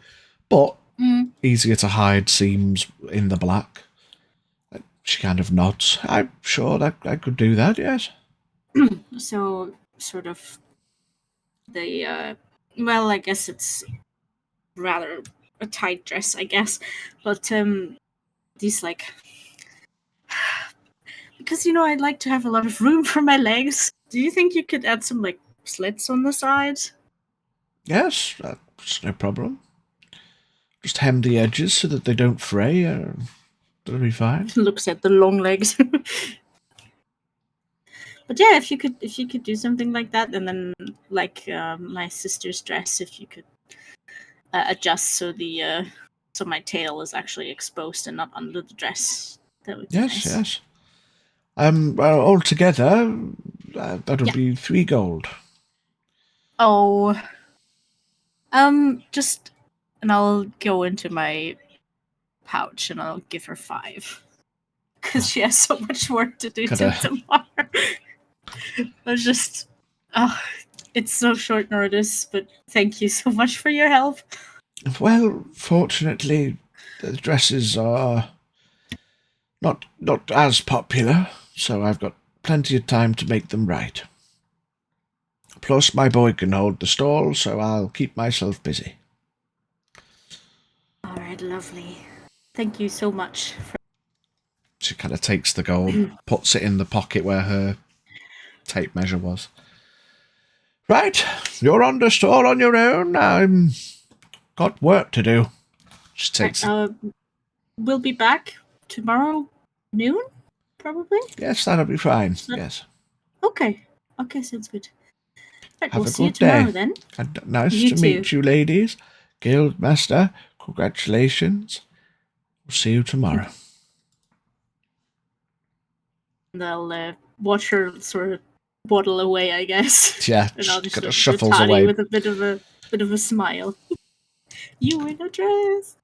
but easier to hide seams in the black. She kind of nods. I'm sure that I could do that, yes. So sort of the well, I guess it's rather a tight dress, I guess, but these like because I'd like to have a lot of room for my legs. Do you think you could add some like slits on the sides? Yes, that's no problem. Just hem the edges so that they don't fray. That'll be fine. Looks at the long legs. But yeah, if you could do something like that, and then like my sister's dress, if you could adjust so so my tail is actually exposed and not under the dress, that would be Yes, nice. yes. Well, altogether, that would be 3 gold. Oh, just, and I'll go into my pouch and I'll give her 5 because she has so much work to do Gotta- tomorrow. I was just, it's so short notice, but thank you so much for your help. Well, fortunately, the dresses are not as popular, so I've got plenty of time to make them right. Plus, my boy can hold the stall, so I'll keep myself busy. All right, lovely. Thank you so much. She kind of takes the gold, puts it in the pocket where her tape measure was. Right, you're on the stall on your own. I'm got work to do. She takes. We'll be back tomorrow noon, probably. Yes, that'll be fine. Yes. Okay, sounds good. Right, Have we'll a see you good tomorrow day. then. And nice You to meet too. you, ladies. Guildmaster, congratulations. We'll see you tomorrow. And I'll watch her sort of waddle away, I guess. Yeah, And I'll just kind look of at shuffles Tani away. with a bit of a smile. You in a dress.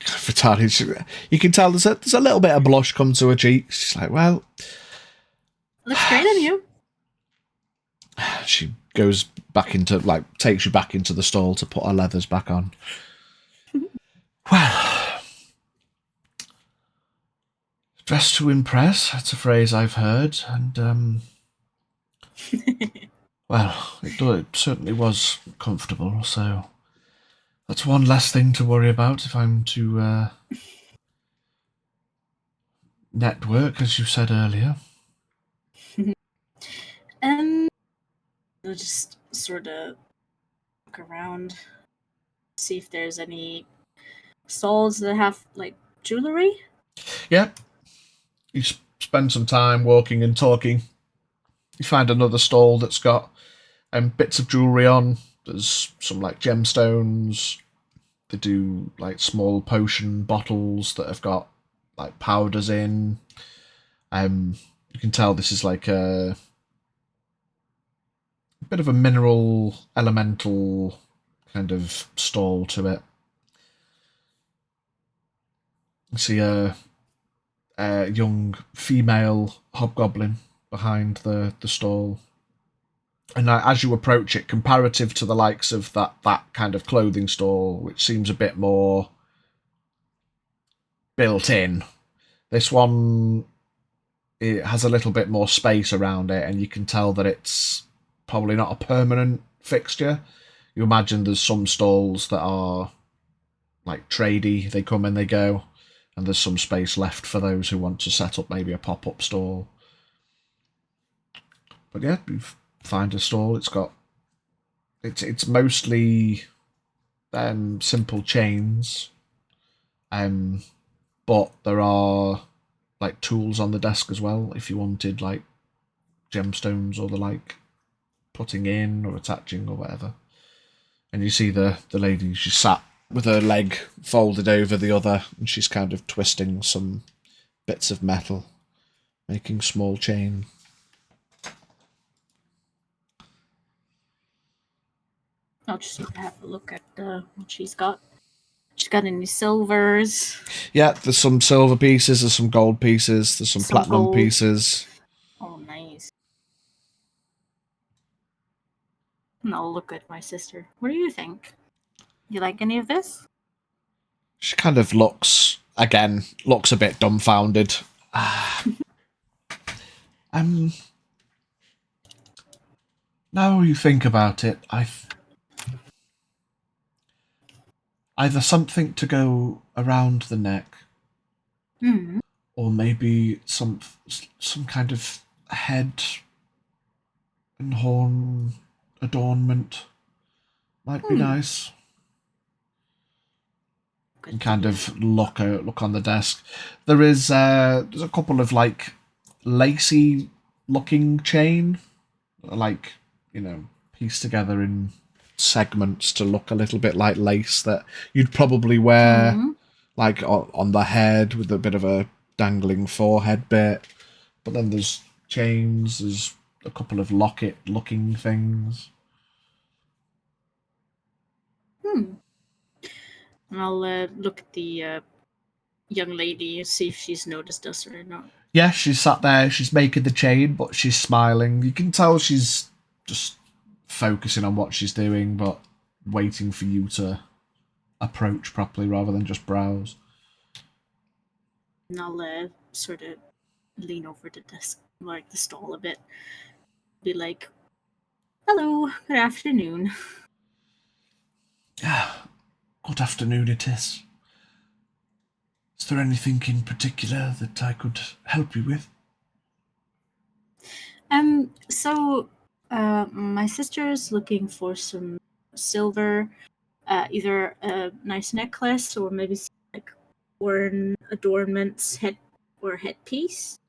Vitani, you can tell there's a little bit of blush come to her cheeks. She's like, well, Looks great on you. she goes back into, takes you back into the stall to put her leathers back on. Well, dressed to impress, that's a phrase I've heard, and, well, it certainly was comfortable, so that's one less thing to worry about if I'm to network, as you said earlier. I'll just sort of look around, see if there's any stalls that have like jewelry. Yeah. You spend some time walking and talking. You find another stall that's got bits of jewellery on. There's some like gemstones. They do like small potion bottles that have got like powders in. You can tell this is like a bit of a mineral elemental kind of stall to it. You see a young female hobgoblin behind the stall. And as you approach it, comparative to the likes of that kind of clothing store, which seems a bit more built in, this one, it has a little bit more space around it, and you can tell that it's probably not a permanent fixture. You imagine there's some stalls that are like tradey, they come and they go, and there's some space left for those who want to set up maybe a pop-up stall. But yeah, you find a stall. It's mostly simple chains, but there are like tools on the desk as well if you wanted like gemstones or the like putting in or attaching or whatever. And you see the lady, she's sat with her leg folded over the other, and she's kind of twisting some bits of metal, making small chain. I'll just have a look at what she's got. She's got any silvers? Yeah, there's some silver pieces, there's some gold pieces, there's some platinum gold. pieces. Oh, nice. And I'll look at my sister. What do you think? You like any of this? She kind of looks a bit dumbfounded. Now you think about it, either something to go around the neck, or maybe some kind of head and horn adornment might be nice. And kind of look on the desk. There's a couple of like lacy looking chain, like, you know, pieced together in segments to look a little bit like lace that you'd probably wear like on the head with a bit of a dangling forehead bit. But then there's chains, there's a couple of locket looking things. And I'll look at the young lady and see if she's noticed us or not. Yeah, she's sat there, she's making the chain, but she's smiling. You can tell she's just focusing on what she's doing, but waiting for you to approach properly rather than just browse. And I'll sort of lean over the desk, like the stall a bit. Be like, hello, good afternoon. Good afternoon, it is. Is there anything in particular that I could help you with? So my sister's looking for some silver, either a nice necklace or maybe some, like ornaments, headpiece.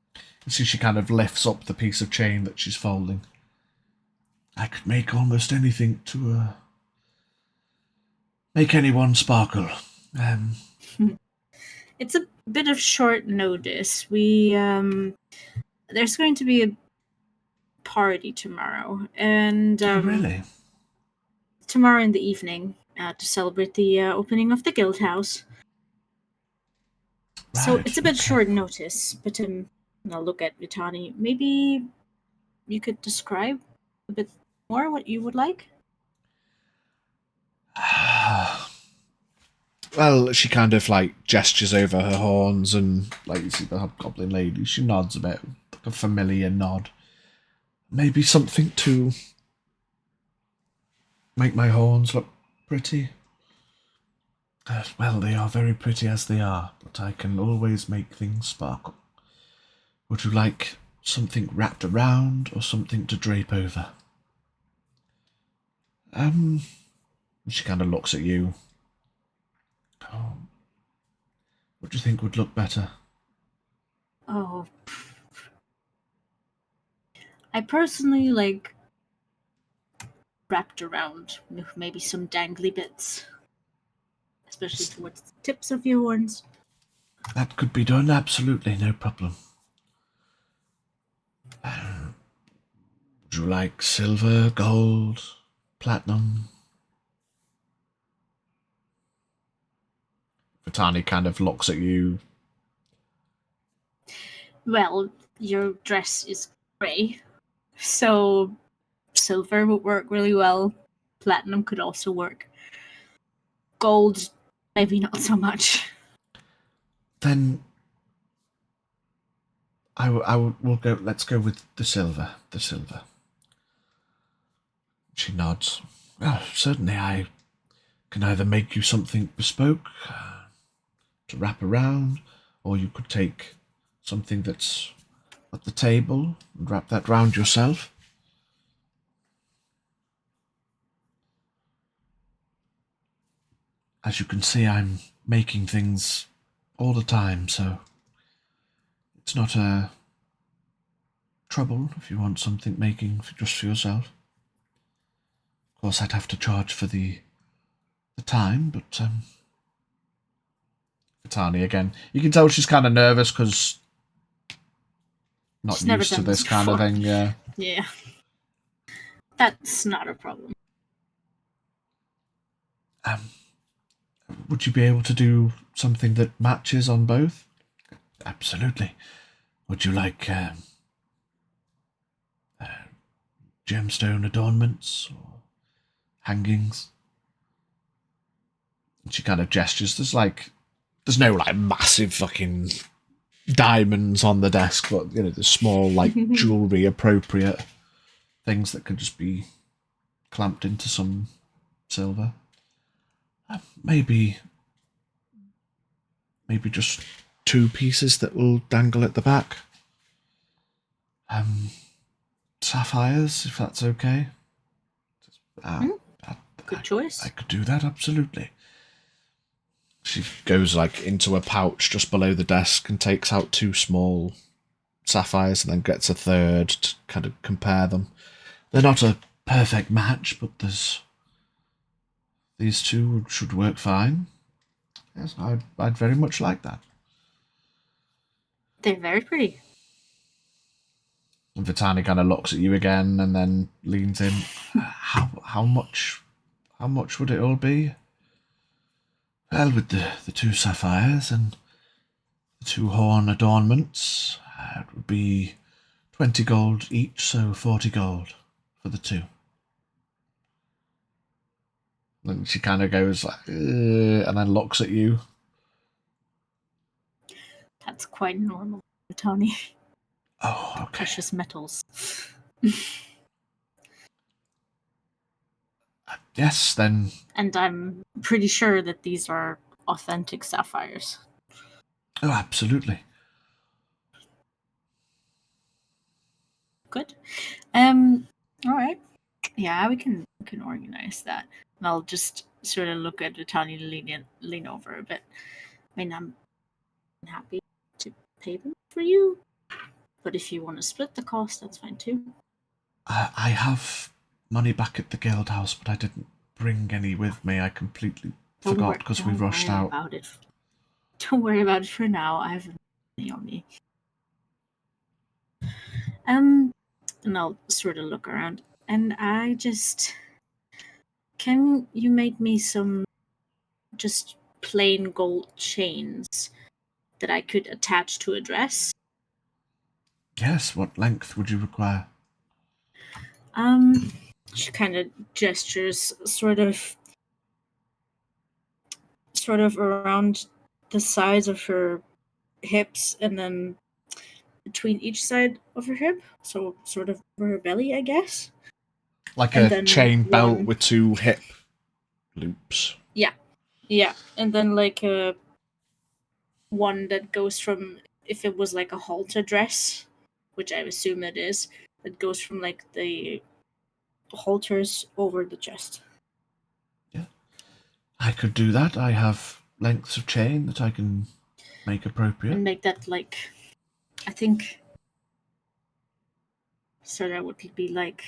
You see she kind of lifts up the piece of chain that she's folding. I could make almost anything to make anyone sparkle. It's a bit of short notice. We there's going to be a party tomorrow, and Really? tomorrow in the evening to celebrate the opening of the guild house. So Right, it's a bit okay. short notice, but I'll look at Vitani. Maybe you could describe a bit more what you would like. Well, she kind of like gestures over her horns, and like you see the hobgoblin lady, she nods a bit, like a familiar nod. Maybe something to make my horns look pretty. Well, they are very pretty as they are, but I can always make things sparkle. Would you like something wrapped around or something to drape over? She kind of looks at you. What do you think would look better? Oh, I personally like wrapped around with maybe some dangly bits, especially towards the tips of your horns. That could be done, absolutely, no problem. Would you like silver, gold, platinum? Vitani kind of looks at you. Well, your dress is grey, so silver would work really well. Platinum could also work. Gold, maybe not so much. Then we'll go. Let's go with the silver. The silver. She nods. Well, certainly I can either make you something bespoke to wrap around, or you could take something that's at the table and wrap that round yourself. As you can see, I'm making things all the time, so it's not a trouble if you want something making just for yourself. Of course, I'd have to charge for the time, but Vitani again. You can tell she's kind of nervous because not She's never used to done this this kind of before. thing. Yeah. Yeah. That's not a problem. Would you be able to do something that matches on both? Absolutely. Would you like gemstone adornments or hangings? And she kind of gestures. There's no like massive fucking diamonds on the desk, but there's small like jewelry appropriate things that could just be clamped into some silver. Maybe just 2 pieces that will dangle at the back. Sapphires, if that's okay. Good choice. I could do that, absolutely. She goes into a pouch just below the desk and takes out 2 small sapphires and then gets a third to kind of compare them. They're not a perfect match, but these 2 should work fine. Yes, I'd very much like that. They're very pretty. And Vitani kind of looks at you again and then leans in. How much would it all be? Well, with the 2 sapphires and the 2 horn adornments, it would be 20 gold each, so 40 gold for the 2. And she kind of goes and then looks at you. That's quite normal, Tony. Oh, okay. Precious metals. Yes, then. And I'm pretty sure that these are authentic sapphires. Oh, absolutely. Good. All right. Yeah, we can organize that. And I'll just sort of look at Tony lean over a bit. I mean, I'm happy to pay them for you, but if you want to split the cost, that's fine too. I have money back at the guild house, but I didn't bring any with me. I completely forgot because we rushed out. Don't worry about it for now. I have money on me. And I'll sort of look around, and can you make me some just plain gold chains that I could attach to a dress? Yes, what length would you require? She kind of gestures sort of around the sides of her hips and then between each side of her hip, so sort of over her belly, I guess. Like And a then chain belt one- with 2 hip loops. Yeah, and then like a one that goes from, if it was like a halter dress, which I assume it is, that goes from like the halters over the chest. Yeah, I could do that. I have lengths of chain that I can make appropriate. And make that like, I think, so that would be like,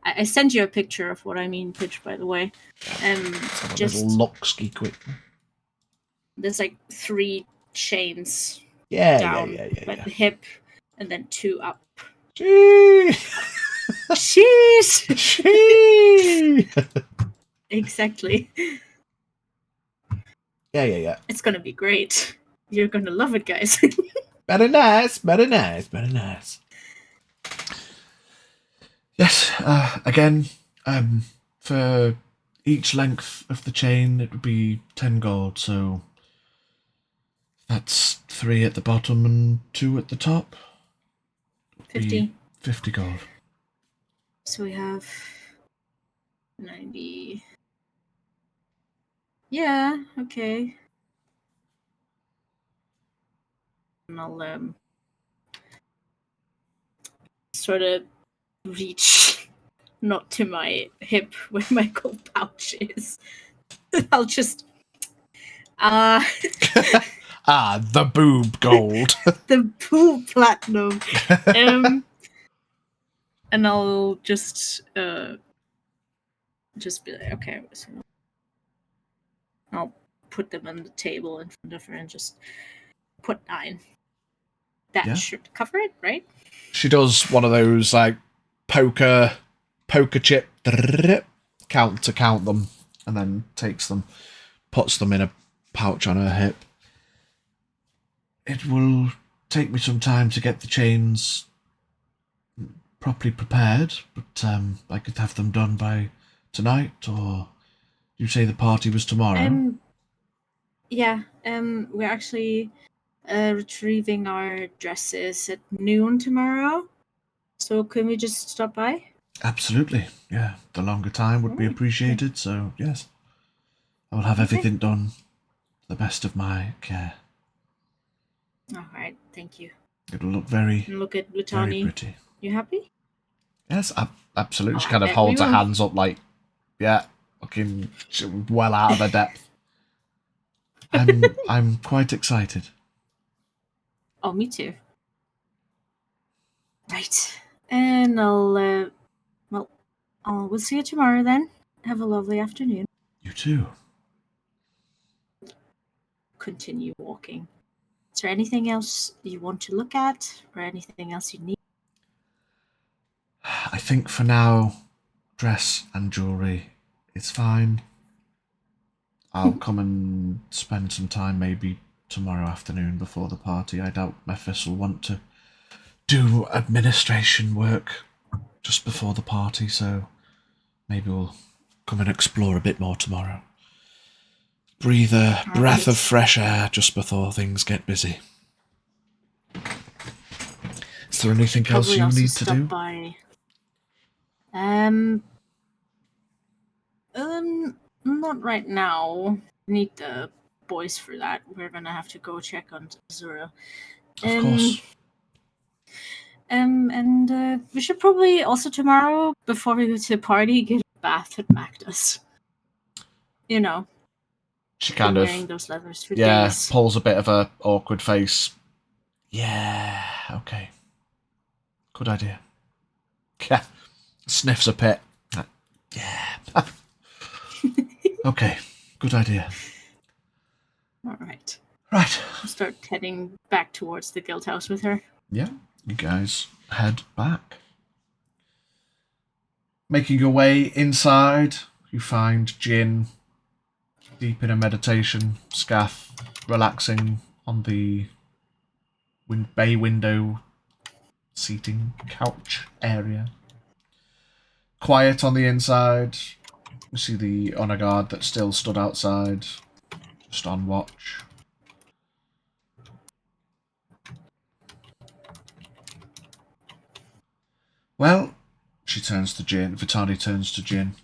I sent you a picture of what I mean, pitch, by the way. Just little lock-ski quick. There's like 3 chains down by the hip, and then 2 up. Jeez. Exactly. Yeah. It's gonna be great. You're gonna love it, guys. Very nice. Yes, again, for each length of the chain, it would be 10 gold, so that's 3 at the bottom and 2 at the top. 50. 50 gold. So we have 90. Yeah, okay. And I'll sort of reach not to my hip where my gold pouch is. I'll just The boob gold. the pool platinum. And I'll just be like, okay, so I'll put them on the table in front of her and just put 9. That Yeah. should cover it, right? She does one of those like poker chip count them, and then takes them, puts them in a pouch on her hip. It will take me some time to get the chains properly prepared, but I could have them done by tonight, or you say the party was tomorrow? Yeah, we're actually retrieving our dresses at noon tomorrow. So can we just stop by? Absolutely, yeah. The longer time would be appreciated, so yes. I will have everything done to the best of my care. Alright, thank you. It'll look very, And look at very Lutani. pretty. You happy? Yes, absolutely. She I kind of bet holds we her will. hands up like, yeah, looking well out of her depth. I'm quite excited. Oh, me too. Right. And we'll see you tomorrow then. Have a lovely afternoon. You too. Continue walking. Is there anything else you want to look at or anything else you need? I think for now, dress and jewellery is fine. I'll come and spend some time maybe tomorrow afternoon before the party. I doubt Mephis will want to do administration work just before the party, so maybe we'll come and explore a bit more tomorrow. Breathe a breath of fresh air just before things get busy. Is there anything else Probably you also need to stop do? by. Not right now. Need the boys for that. We're gonna have to go check on Azura. Of course. And we should probably also tomorrow, before we go to the party, get a bath at Magda's. You know, She been kind of, wearing those leathers for yeah, days. pulls a bit of a awkward face. Yeah, okay. Good idea. Yeah. Sniffs a pit. Yeah. Okay, good idea. All right. Right. I'll start heading back towards the guild house with her. Yeah, you guys head back. Making your way inside, you find Jin deep in a meditation, Scath relaxing on the bay window seating couch area. Quiet on the inside. You see the honor guard that still stood outside, just on watch. Well, she turns to Jin. Vitani turns to Jin.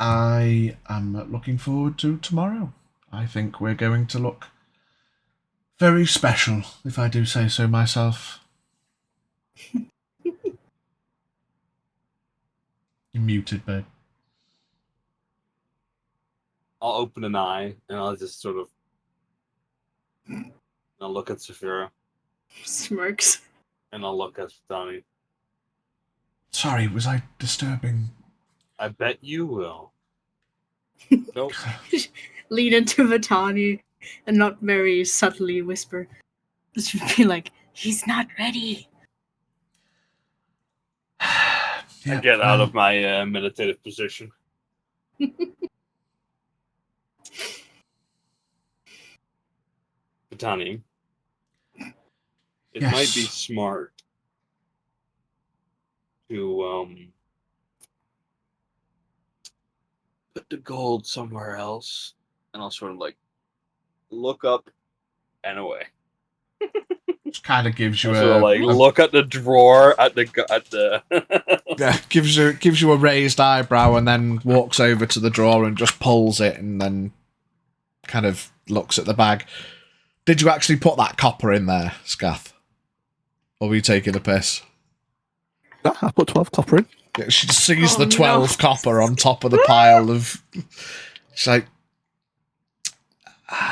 I am looking forward to tomorrow. I think we're going to look very special, if I do say so myself. You're muted, babe. I'll open an eye and I'll just sort of. I'll look at Saphira Smirks. and I'll look at Donnie. Sorry, was I disturbing? I bet you will. Nope. Lean into Vitani and not very subtly whisper. This should be like, he's not ready. I get out of my meditative position. Batani, it Yes. might be smart to put the gold somewhere else, and I'll sort of like look up and away. Which kind of gives you I'll sort of like a look at the drawer at the. yeah, gives you a raised eyebrow, and then walks over to the drawer and just pulls it, and then kind of looks at the bag. Did you actually put that copper in there, Scath? Or were you taking the piss? Ah, I put 12 copper in. Yeah, she sees Oh, the 12 no. copper on top of the pile of... She's like,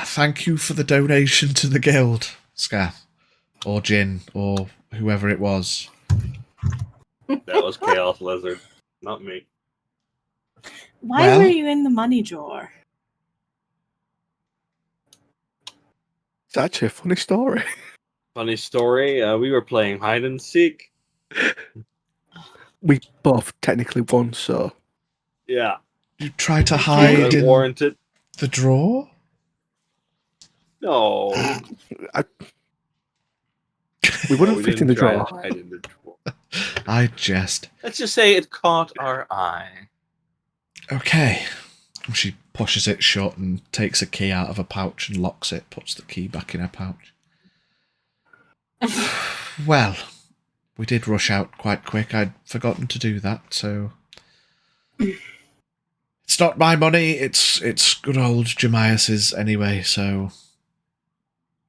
thank you for the donation to the guild, Scath. Or Jin, or whoever it was. That was Chaos Lizard, not me. Why Well- were you in the money drawer? It's actually a funny story. Funny story. We were playing hide and seek. We both technically won, so Yeah, You try to Okay. hide in warranted. the drawer? No, we wouldn't we fit in didn't the try drawer. to hide in the drawer. I jest. Let's just say it caught our eye. Okay. She pushes it shut and takes a key out of a pouch and locks it, puts the key back in her pouch. Well, we did rush out quite quick. I'd forgotten to do that, so... It's not my money, it's good old Jemias's anyway, so...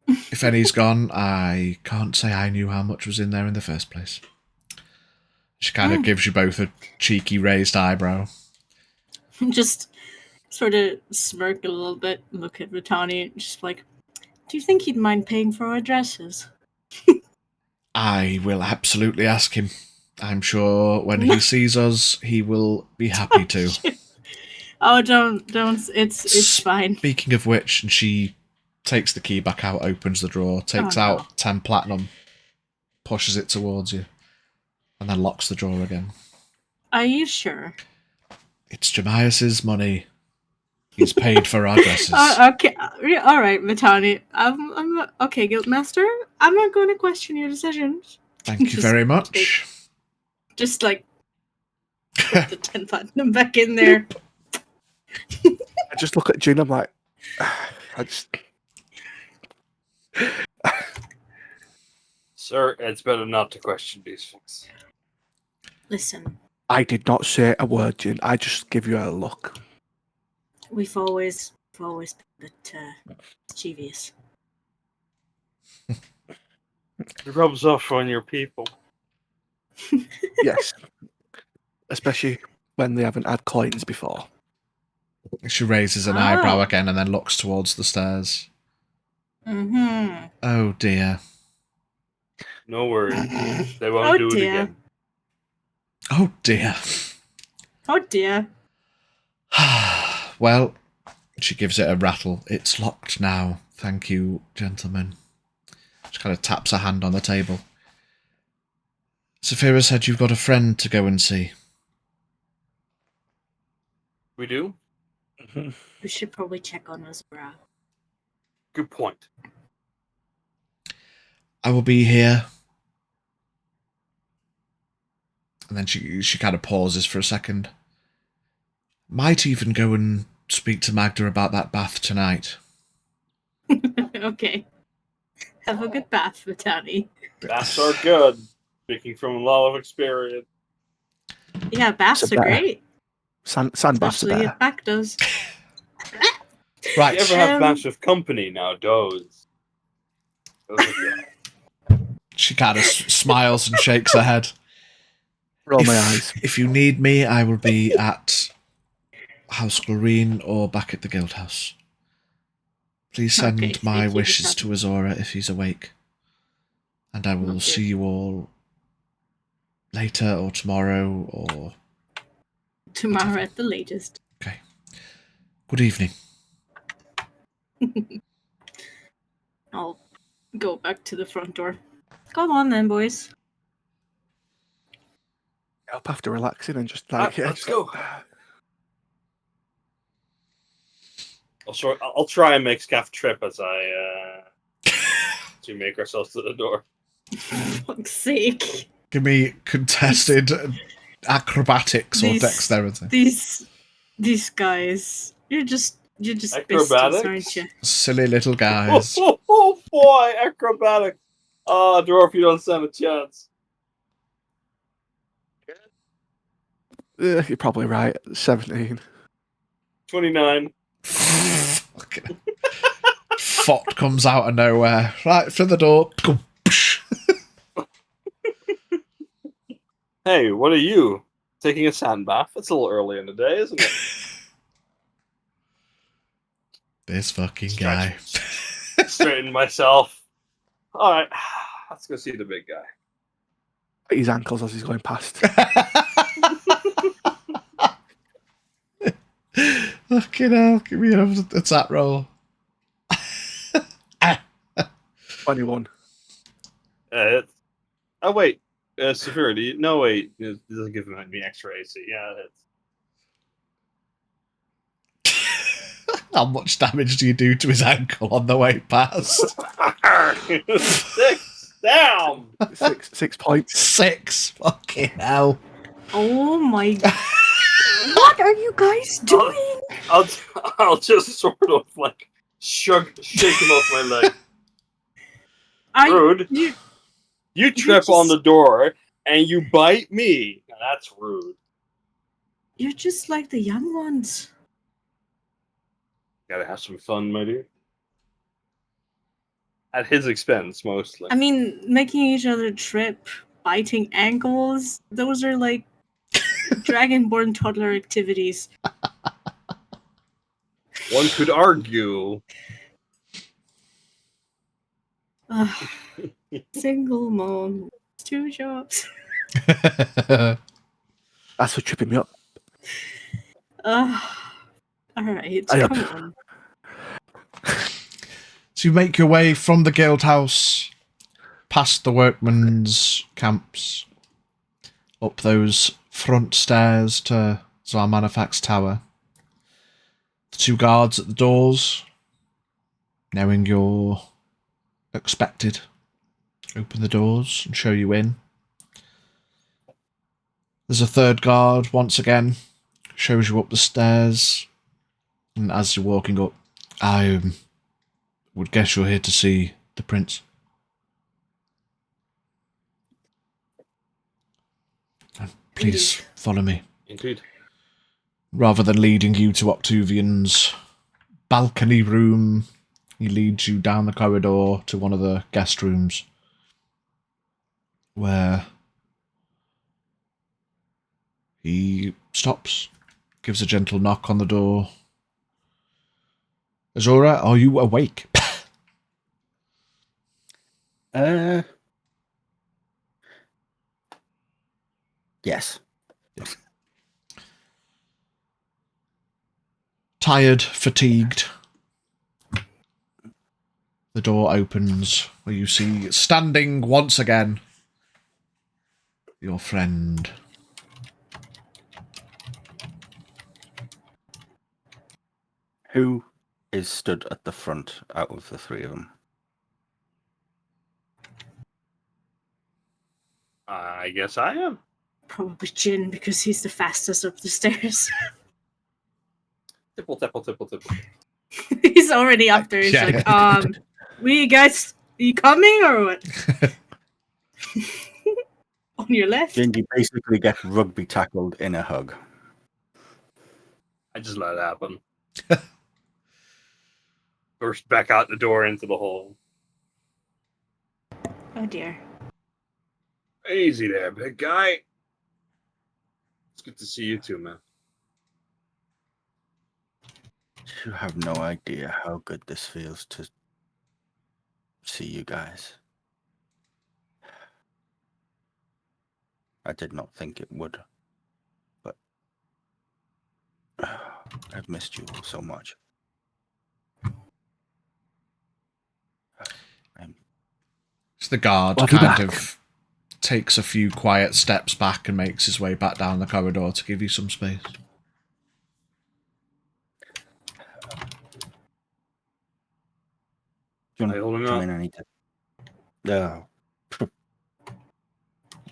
If any's gone, I can't say I knew how much was in there in the first place. She kind of gives you both a cheeky raised eyebrow. Just sort of smirk a little bit, look at Vitani, just like, do you think he'd mind paying for our dresses? I will absolutely ask him. I'm sure when he sees us, he will be happy to. Oh, don't, it's fine. Speaking of which, and she takes the key back out, opens the drawer, takes Oh, no. out 10 platinum, pushes it towards you, and then locks the drawer again. Are you sure? It's Jemias's money. He's paid for our dresses. Okay, all right, Vitani. I'm okay, Guildmaster. I'm not going to question your decisions. Thank you very much. Just like put the 10 platinum back in there. I just look at Jin, I'm like, I just... Sir, it's better not to question these things. Listen, I did not say a word, Jin. I just give you a look. we've always been a bit mischievous. It rubs off on your people. Yes. Especially when they haven't had coins before. She raises an Oh. eyebrow again and then looks towards the stairs. Mm-hmm. Oh dear. No worries. They won't Oh, do it dear. again. Oh dear. Oh dear. Well, she gives it a rattle. It's locked now. Thank you, gentlemen. She kind of taps her hand on the table. Saphira said you've got a friend to go and see. We do? We should probably check on Azura. Good point. I will be here. And then she kind of pauses for a second. Might even go and speak to Magda about that bath tonight. Okay. Have a good bath, Vitani. Baths are good. Speaking from a lot of experience. Yeah, baths So are better. great. Sand baths are Especially better. if back does. Right. You ever have Um, baths with company now, those are good. She kind of smiles and shakes her head. Roll my eyes. If you need me, I will be at House Glorine or back at the guild house. Please send Okay, my thank you, wishes to Vitani. Azura if he's awake. And I will Okay. see you all later or tomorrow or... Tomorrow at the latest. Okay. Good evening. I'll go back to the front door. Come on then, boys. Up after relaxing and just like, yeah, Let's just go. I'll try and make Scaff trip as I to make ourselves to the door. For fuck's sake. Give me contested acrobatics or These- dexterity. These guys. You're just besties, Acrobatics? aren't you? Silly little guys. Oh boy, acrobatic. Dwarf, you don't stand a chance. You're probably right. 17. 29. Fucking Fot comes out of nowhere. Right through the door. Hey, what are you? Taking a sand bath? It's a little early in the day, isn't it? This fucking guy. Straighten myself. Alright, let's go see the big guy. His ankles as he's going past. Fucking hell. Give me a attack roll. 21. Oh, wait. Severity. No, wait. It doesn't give me extra AC. Yeah, How much damage do you do to his ankle on the way past? it's 6. Damn! 6 points. 6. Fucking hell. Oh my god. What are you guys doing? I'll just sort of like shake him off my leg. Rude. You trip on the door and you bite me. Now, that's rude. You're just like the young ones. Gotta have some fun, my dear. At his expense, mostly. I mean, making each other trip, biting ankles, those are like dragonborn toddler activities. One could argue. Ugh. Single mom, 2 jobs. That's what tripping me up. Alright, I- come on. So you make your way from the guild house, past the workmen's camps, up those front stairs to Zarmanafak's tower. The 2 guards at the doors, knowing you're expected, open the doors and show you in. There's a 3rd guard, once again, shows you up the stairs, and as you're walking up, I would guess you're here to see the prince. Please follow me. Indeed. Rather than leading you to Octavian's balcony room, he leads you down the corridor to one of the guest rooms, where he stops, gives a gentle knock on the door. Azura, are you awake? Yes. Tired, fatigued. The door opens, where you see, standing once again, your friend. Who is stood at the front out of the 3 of them? I guess I am. Probably Jin, because he's the fastest up the stairs. Tipple, tipple, tipple, tipple. He's already up there. He's Yeah. like, we guys, you coming or what? On your left? Gingy basically gets rugby tackled in a hug. I just let it happen. Burst back out the door into the hole. Oh dear. Easy there, big guy. It's good to see you too, man. You have no idea how good this feels to see you guys. I did not think it would, but I've missed you all so much. So the guard Welcome kind back. of takes a few quiet steps back and makes his way back down the corridor to give you some space. Do you Hey, want holding to up. join? I need to No.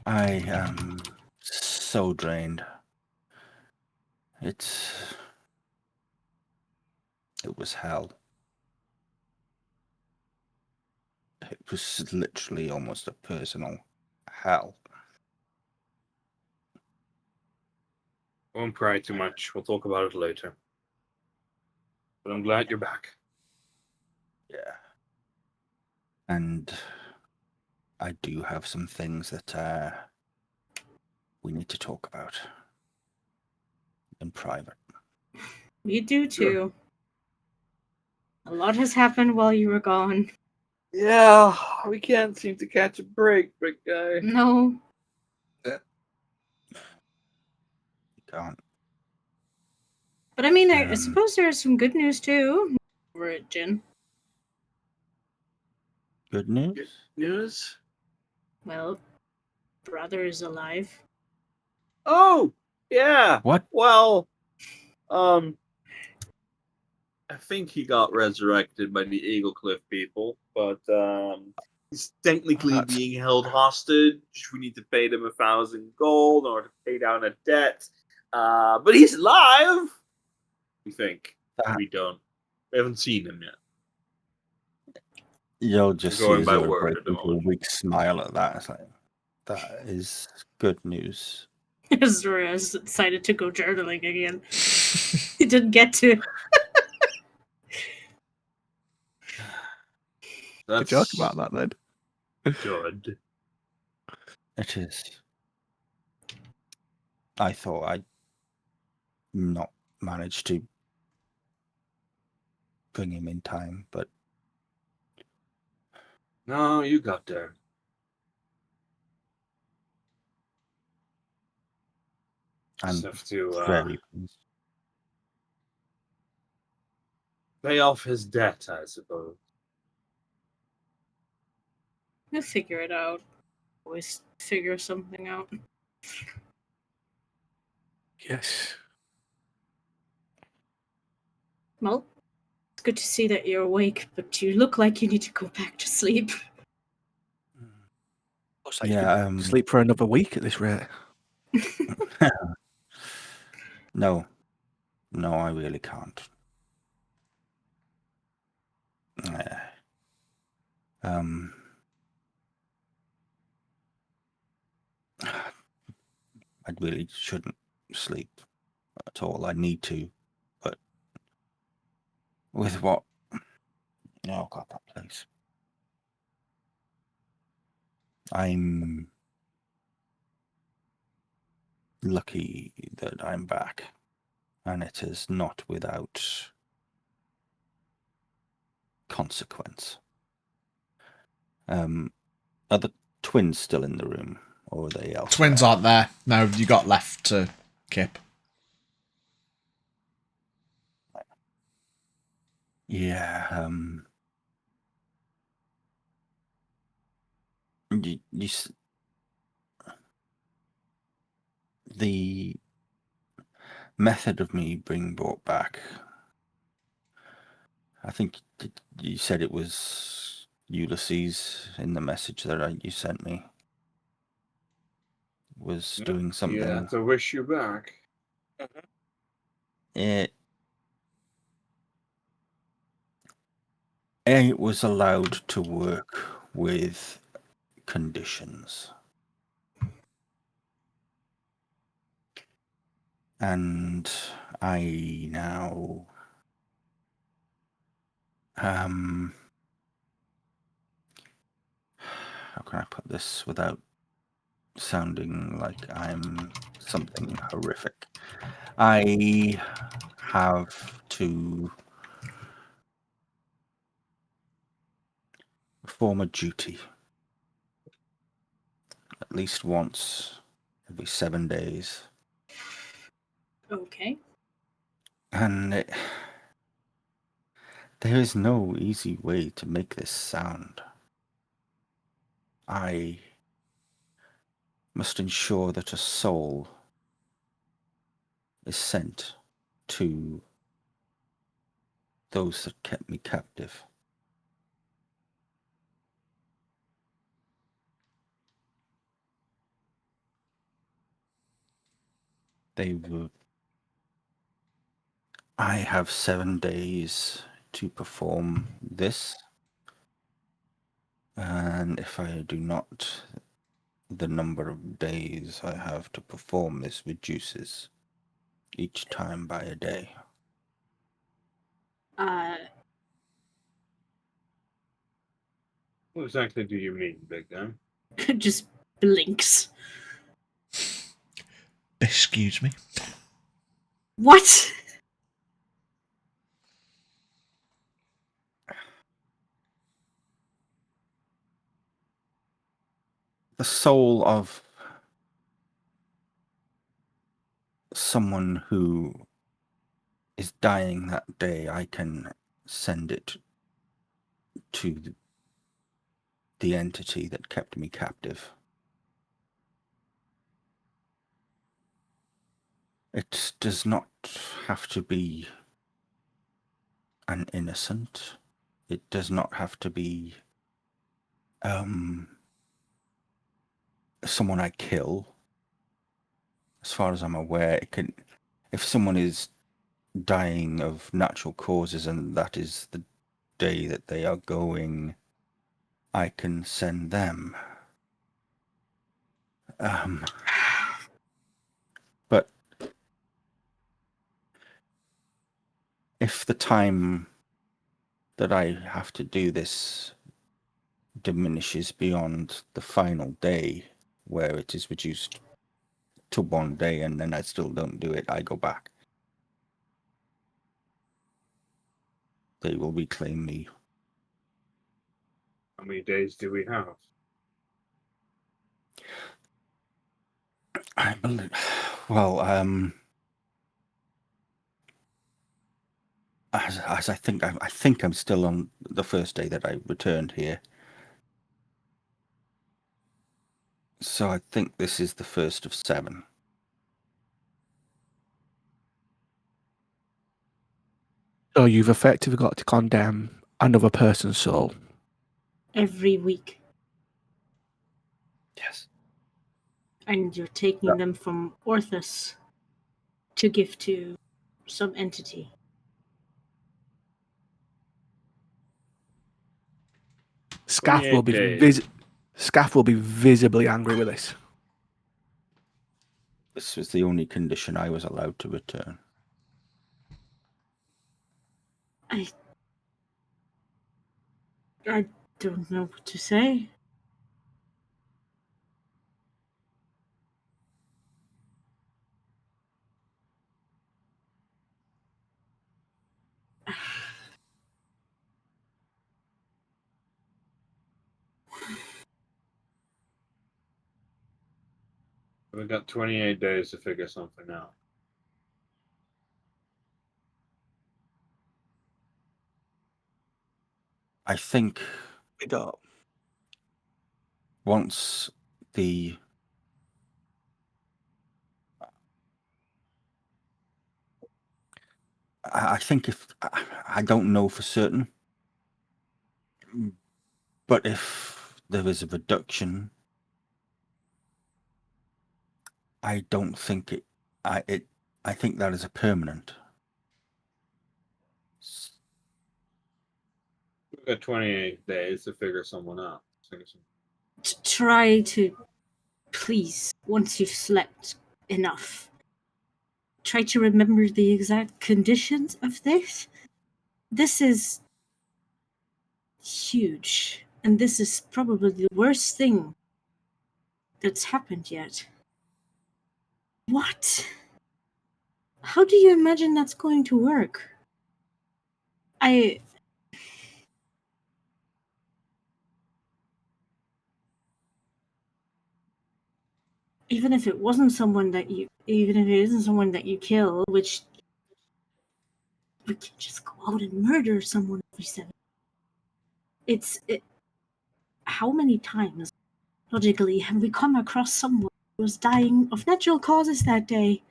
I am so drained. It was hell. It was literally almost a personal hell. Won't cry too much. We'll talk about it later. But I'm glad you're back. Yeah. And I do have some things that we need to talk about in private. We do too. A lot has happened while you were gone. Yeah, we can't seem to catch a break, big guy. No. You can't. But I mean, I Um, suppose there's some good news too. Over at Jin. Good news? Good news? Well, brother is alive. Oh, yeah. What? Well, I think he got resurrected by the Eagle Cliff people, but he's technically That's- being held hostage. We need to pay them 1,000 gold in order to pay down a debt. But he's alive. We think. That- We don't. We haven't seen him yet. You'll just see Going by Azura word break at the into a moment. weak smile at that. It's like, that is good news. Azura has decided to go journaling again. He didn't get to. Good joke about that then. Good. It is. I thought I'd not manage to bring him in time, but No, you got there. Just I'm have to very pleased. pay off his debt, I suppose. We'll figure it out. Always figure something out. Yes. Well, it's good to see that you're awake, but you look like you need to go back to sleep. Looks like Yeah, you could sleep for another week at this rate. No, I really can't. Um, I really shouldn't sleep at all. I need to, but with what? Oh God, that place. I'm lucky that I'm back, and it is not without consequence. Are the twins still in the room, or are they elsewhere? Twins aren't there. No, you got left to Kip. Yeah. The method of me being brought back. I think you said it was Ulysses in the message that you sent me. Was doing something. Yeah, to wish you back. It was allowed to work with conditions. And I now how can I put this without sounding like I'm something horrific? I have to perform a duty at least once every 7 days. Okay. And there is no easy way to make this sound. I must ensure that a soul is sent to those that kept me captive. They would. I have 7 days to perform this. And if I do not, the number of days I have to perform this reduces each time by a day. What exactly do you mean, Big Guy? Just blinks. Excuse me. What? The soul of someone who is dying that day, I can send it to the entity that kept me captive. It does not have to be an innocent. It does not have to be someone I kill. As far as I'm aware, it can. If someone is dying of natural causes and that is the day that they are going, I can send them. But if the time that I have to do this diminishes beyond the final day, where it is reduced to 1 day, and then I still don't do it, I go back. They will reclaim me. How many days do we have? I believe. Well, as I think I'm still on the first day that I returned here. So I think this is the first of 7. So you've effectively got to condemn another person's soul. Every week. Yes. And you're taking them from Orthus to give to some entity. Scaff will 28 be days. Scaff will be visibly angry with this. This was the only condition I was allowed to return. I don't know what to say. We've got 28 days to figure something out. I think We don't. once the I think if I don't know for certain, but if there is a reduction, I don't think I think that is a permanent. We've got 28 days to figure someone out. Try to, please, once you've slept enough, try to remember the exact conditions of this. This is huge, and this is probably the worst thing that's happened yet. What? How do you imagine that's going to work? Even if it isn't someone that you kill, which we can just go out and murder someone every 7. How many times, logically, have we come across someone who was dying of natural causes that day?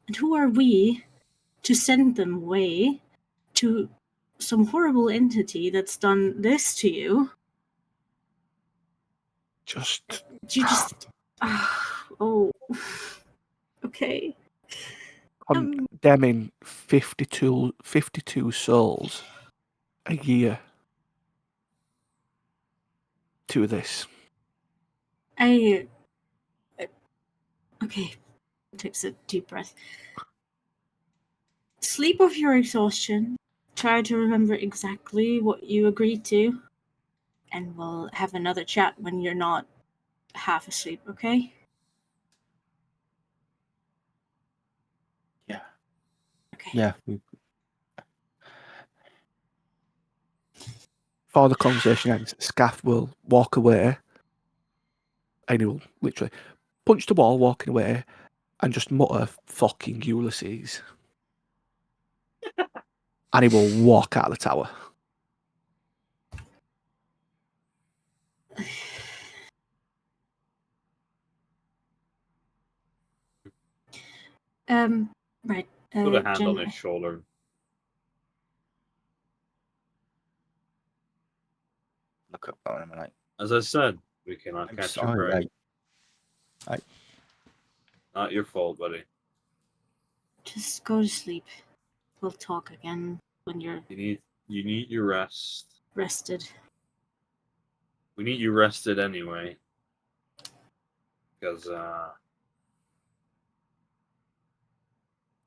And who are we to send them away to some horrible entity that's done this to you? Just Oh. Okay. Condemning 52 souls a year to this. Okay. Takes a deep breath. Sleep off your exhaustion. Try to remember exactly what you agreed to. And we'll have another chat when you're not half asleep, okay? Yeah. Okay. Yeah. Before the conversation ends, Scaff will walk away and he will literally punch the wall walking away and just mutter fucking Ulysses. And he will walk out of the tower. Right. Put a hand on Jen, his shoulder. Look up at him and like, As I said, we cannot I'm catch your sorry. prey. Not your fault, buddy. just go to sleep. We'll talk again when you're You need your rest. rested. We need you rested anyway. Because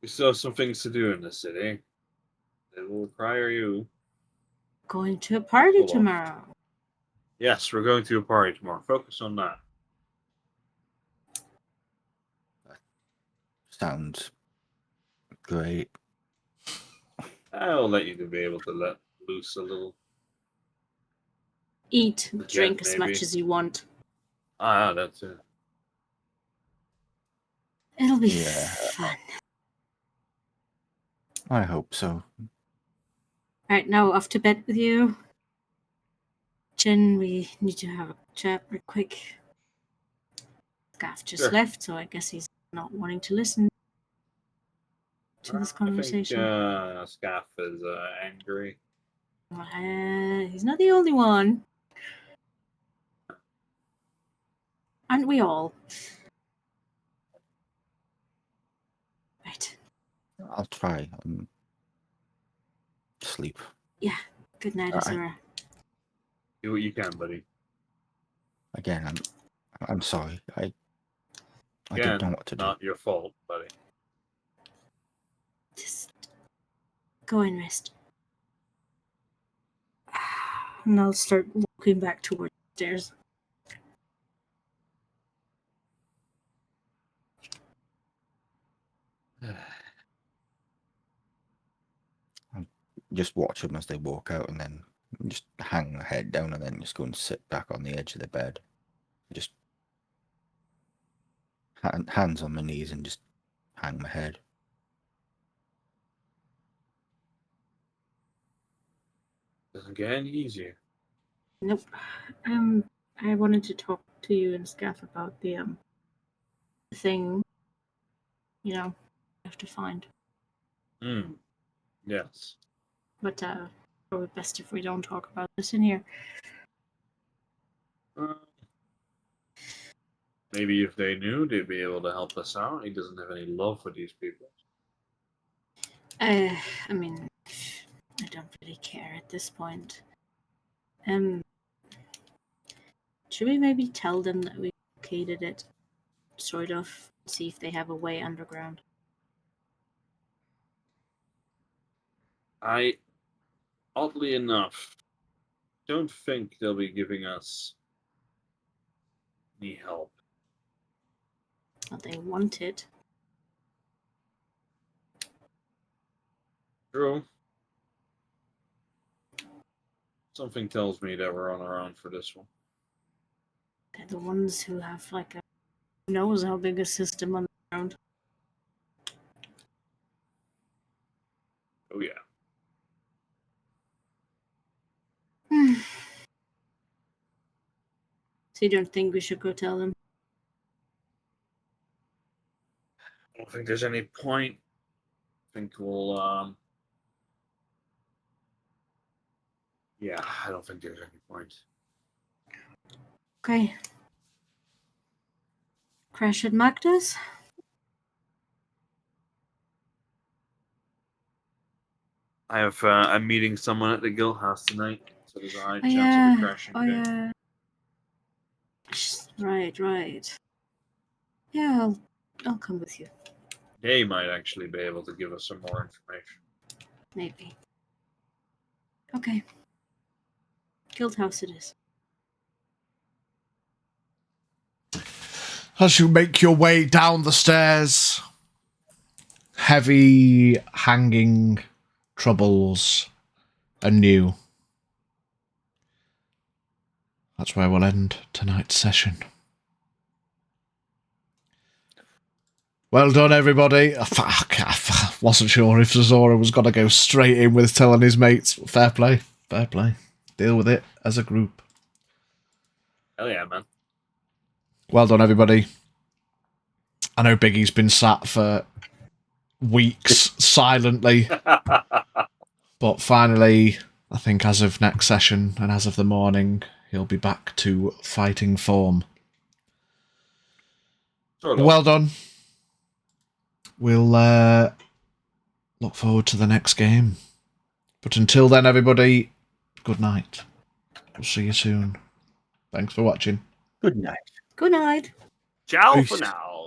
we still have some things to do in the city. It will require you. Going to a party Hold on. tomorrow. Yes, we're going to a party tomorrow. Focus on that. Sounds great. I'll let you to be able to let loose a little. Eat, Forget, drink as maybe. much as you want. That's it. It'll be Yeah. fun. I hope so. Right, now off to bed with you. Jen, we need to have a chat real quick. Gaff just Sure. left, so I guess he's not wanting to listen to this conversation. I think Scaff is angry. He's not the only one. Aren't we all? Right. I'll try and sleep. Good night, Azura. Do what you can, buddy. Again, I'm sorry. I Again, didn't know what to do. not your fault, buddy. Just go and rest. And I'll start walking back towards the stairs. Just watch them as they walk out and then just hang the head down and then just go and sit back on the edge of the bed. Just hands on my knees and just hang my head. Doesn't get any easier. Nope. I wanted to talk to you and Scaff about the thing. You know, I have to find. Yes. But probably best if we don't talk about this in here. Maybe if they knew, they'd be able to help us out. He doesn't have any love for these people. I mean, I don't really care at this point. Should we maybe tell them that we located it? Sort of. See if they have a way underground. I, oddly enough, don't think they'll be giving us any help. Well, they want it. True. Something tells me that we're on our own for this one. They're the ones who have like a who knows how big a system underground. Oh yeah. So you don't think we should go tell them? I don't think there's any point. I think we'll yeah, I don't think there's any point. Okay. Crash at Magda's? I'm meeting someone at the guild house tonight. So there's a high Oh chance of yeah. me crashing Oh today. yeah. Right. Yeah, I'll come with you. They might actually be able to give us some more information. Maybe. Okay. Guild house it is. As you make your way down the stairs, heavy hanging troubles anew. That's where we'll end tonight's session. Well done, everybody. I wasn't sure if Azura was going to go straight in with telling his mates. Fair play. Deal with it as a group. Hell yeah, man. Well done, everybody. I know Biggie's been sat for weeks silently, but finally, I think as of next session and as of the morning, he'll be back to fighting form. Sort of. Well done. We'll look forward to the next game. But until then, everybody, good night. We'll see you soon. Thanks for watching. Good night. Good night. Ciao Peace. for now.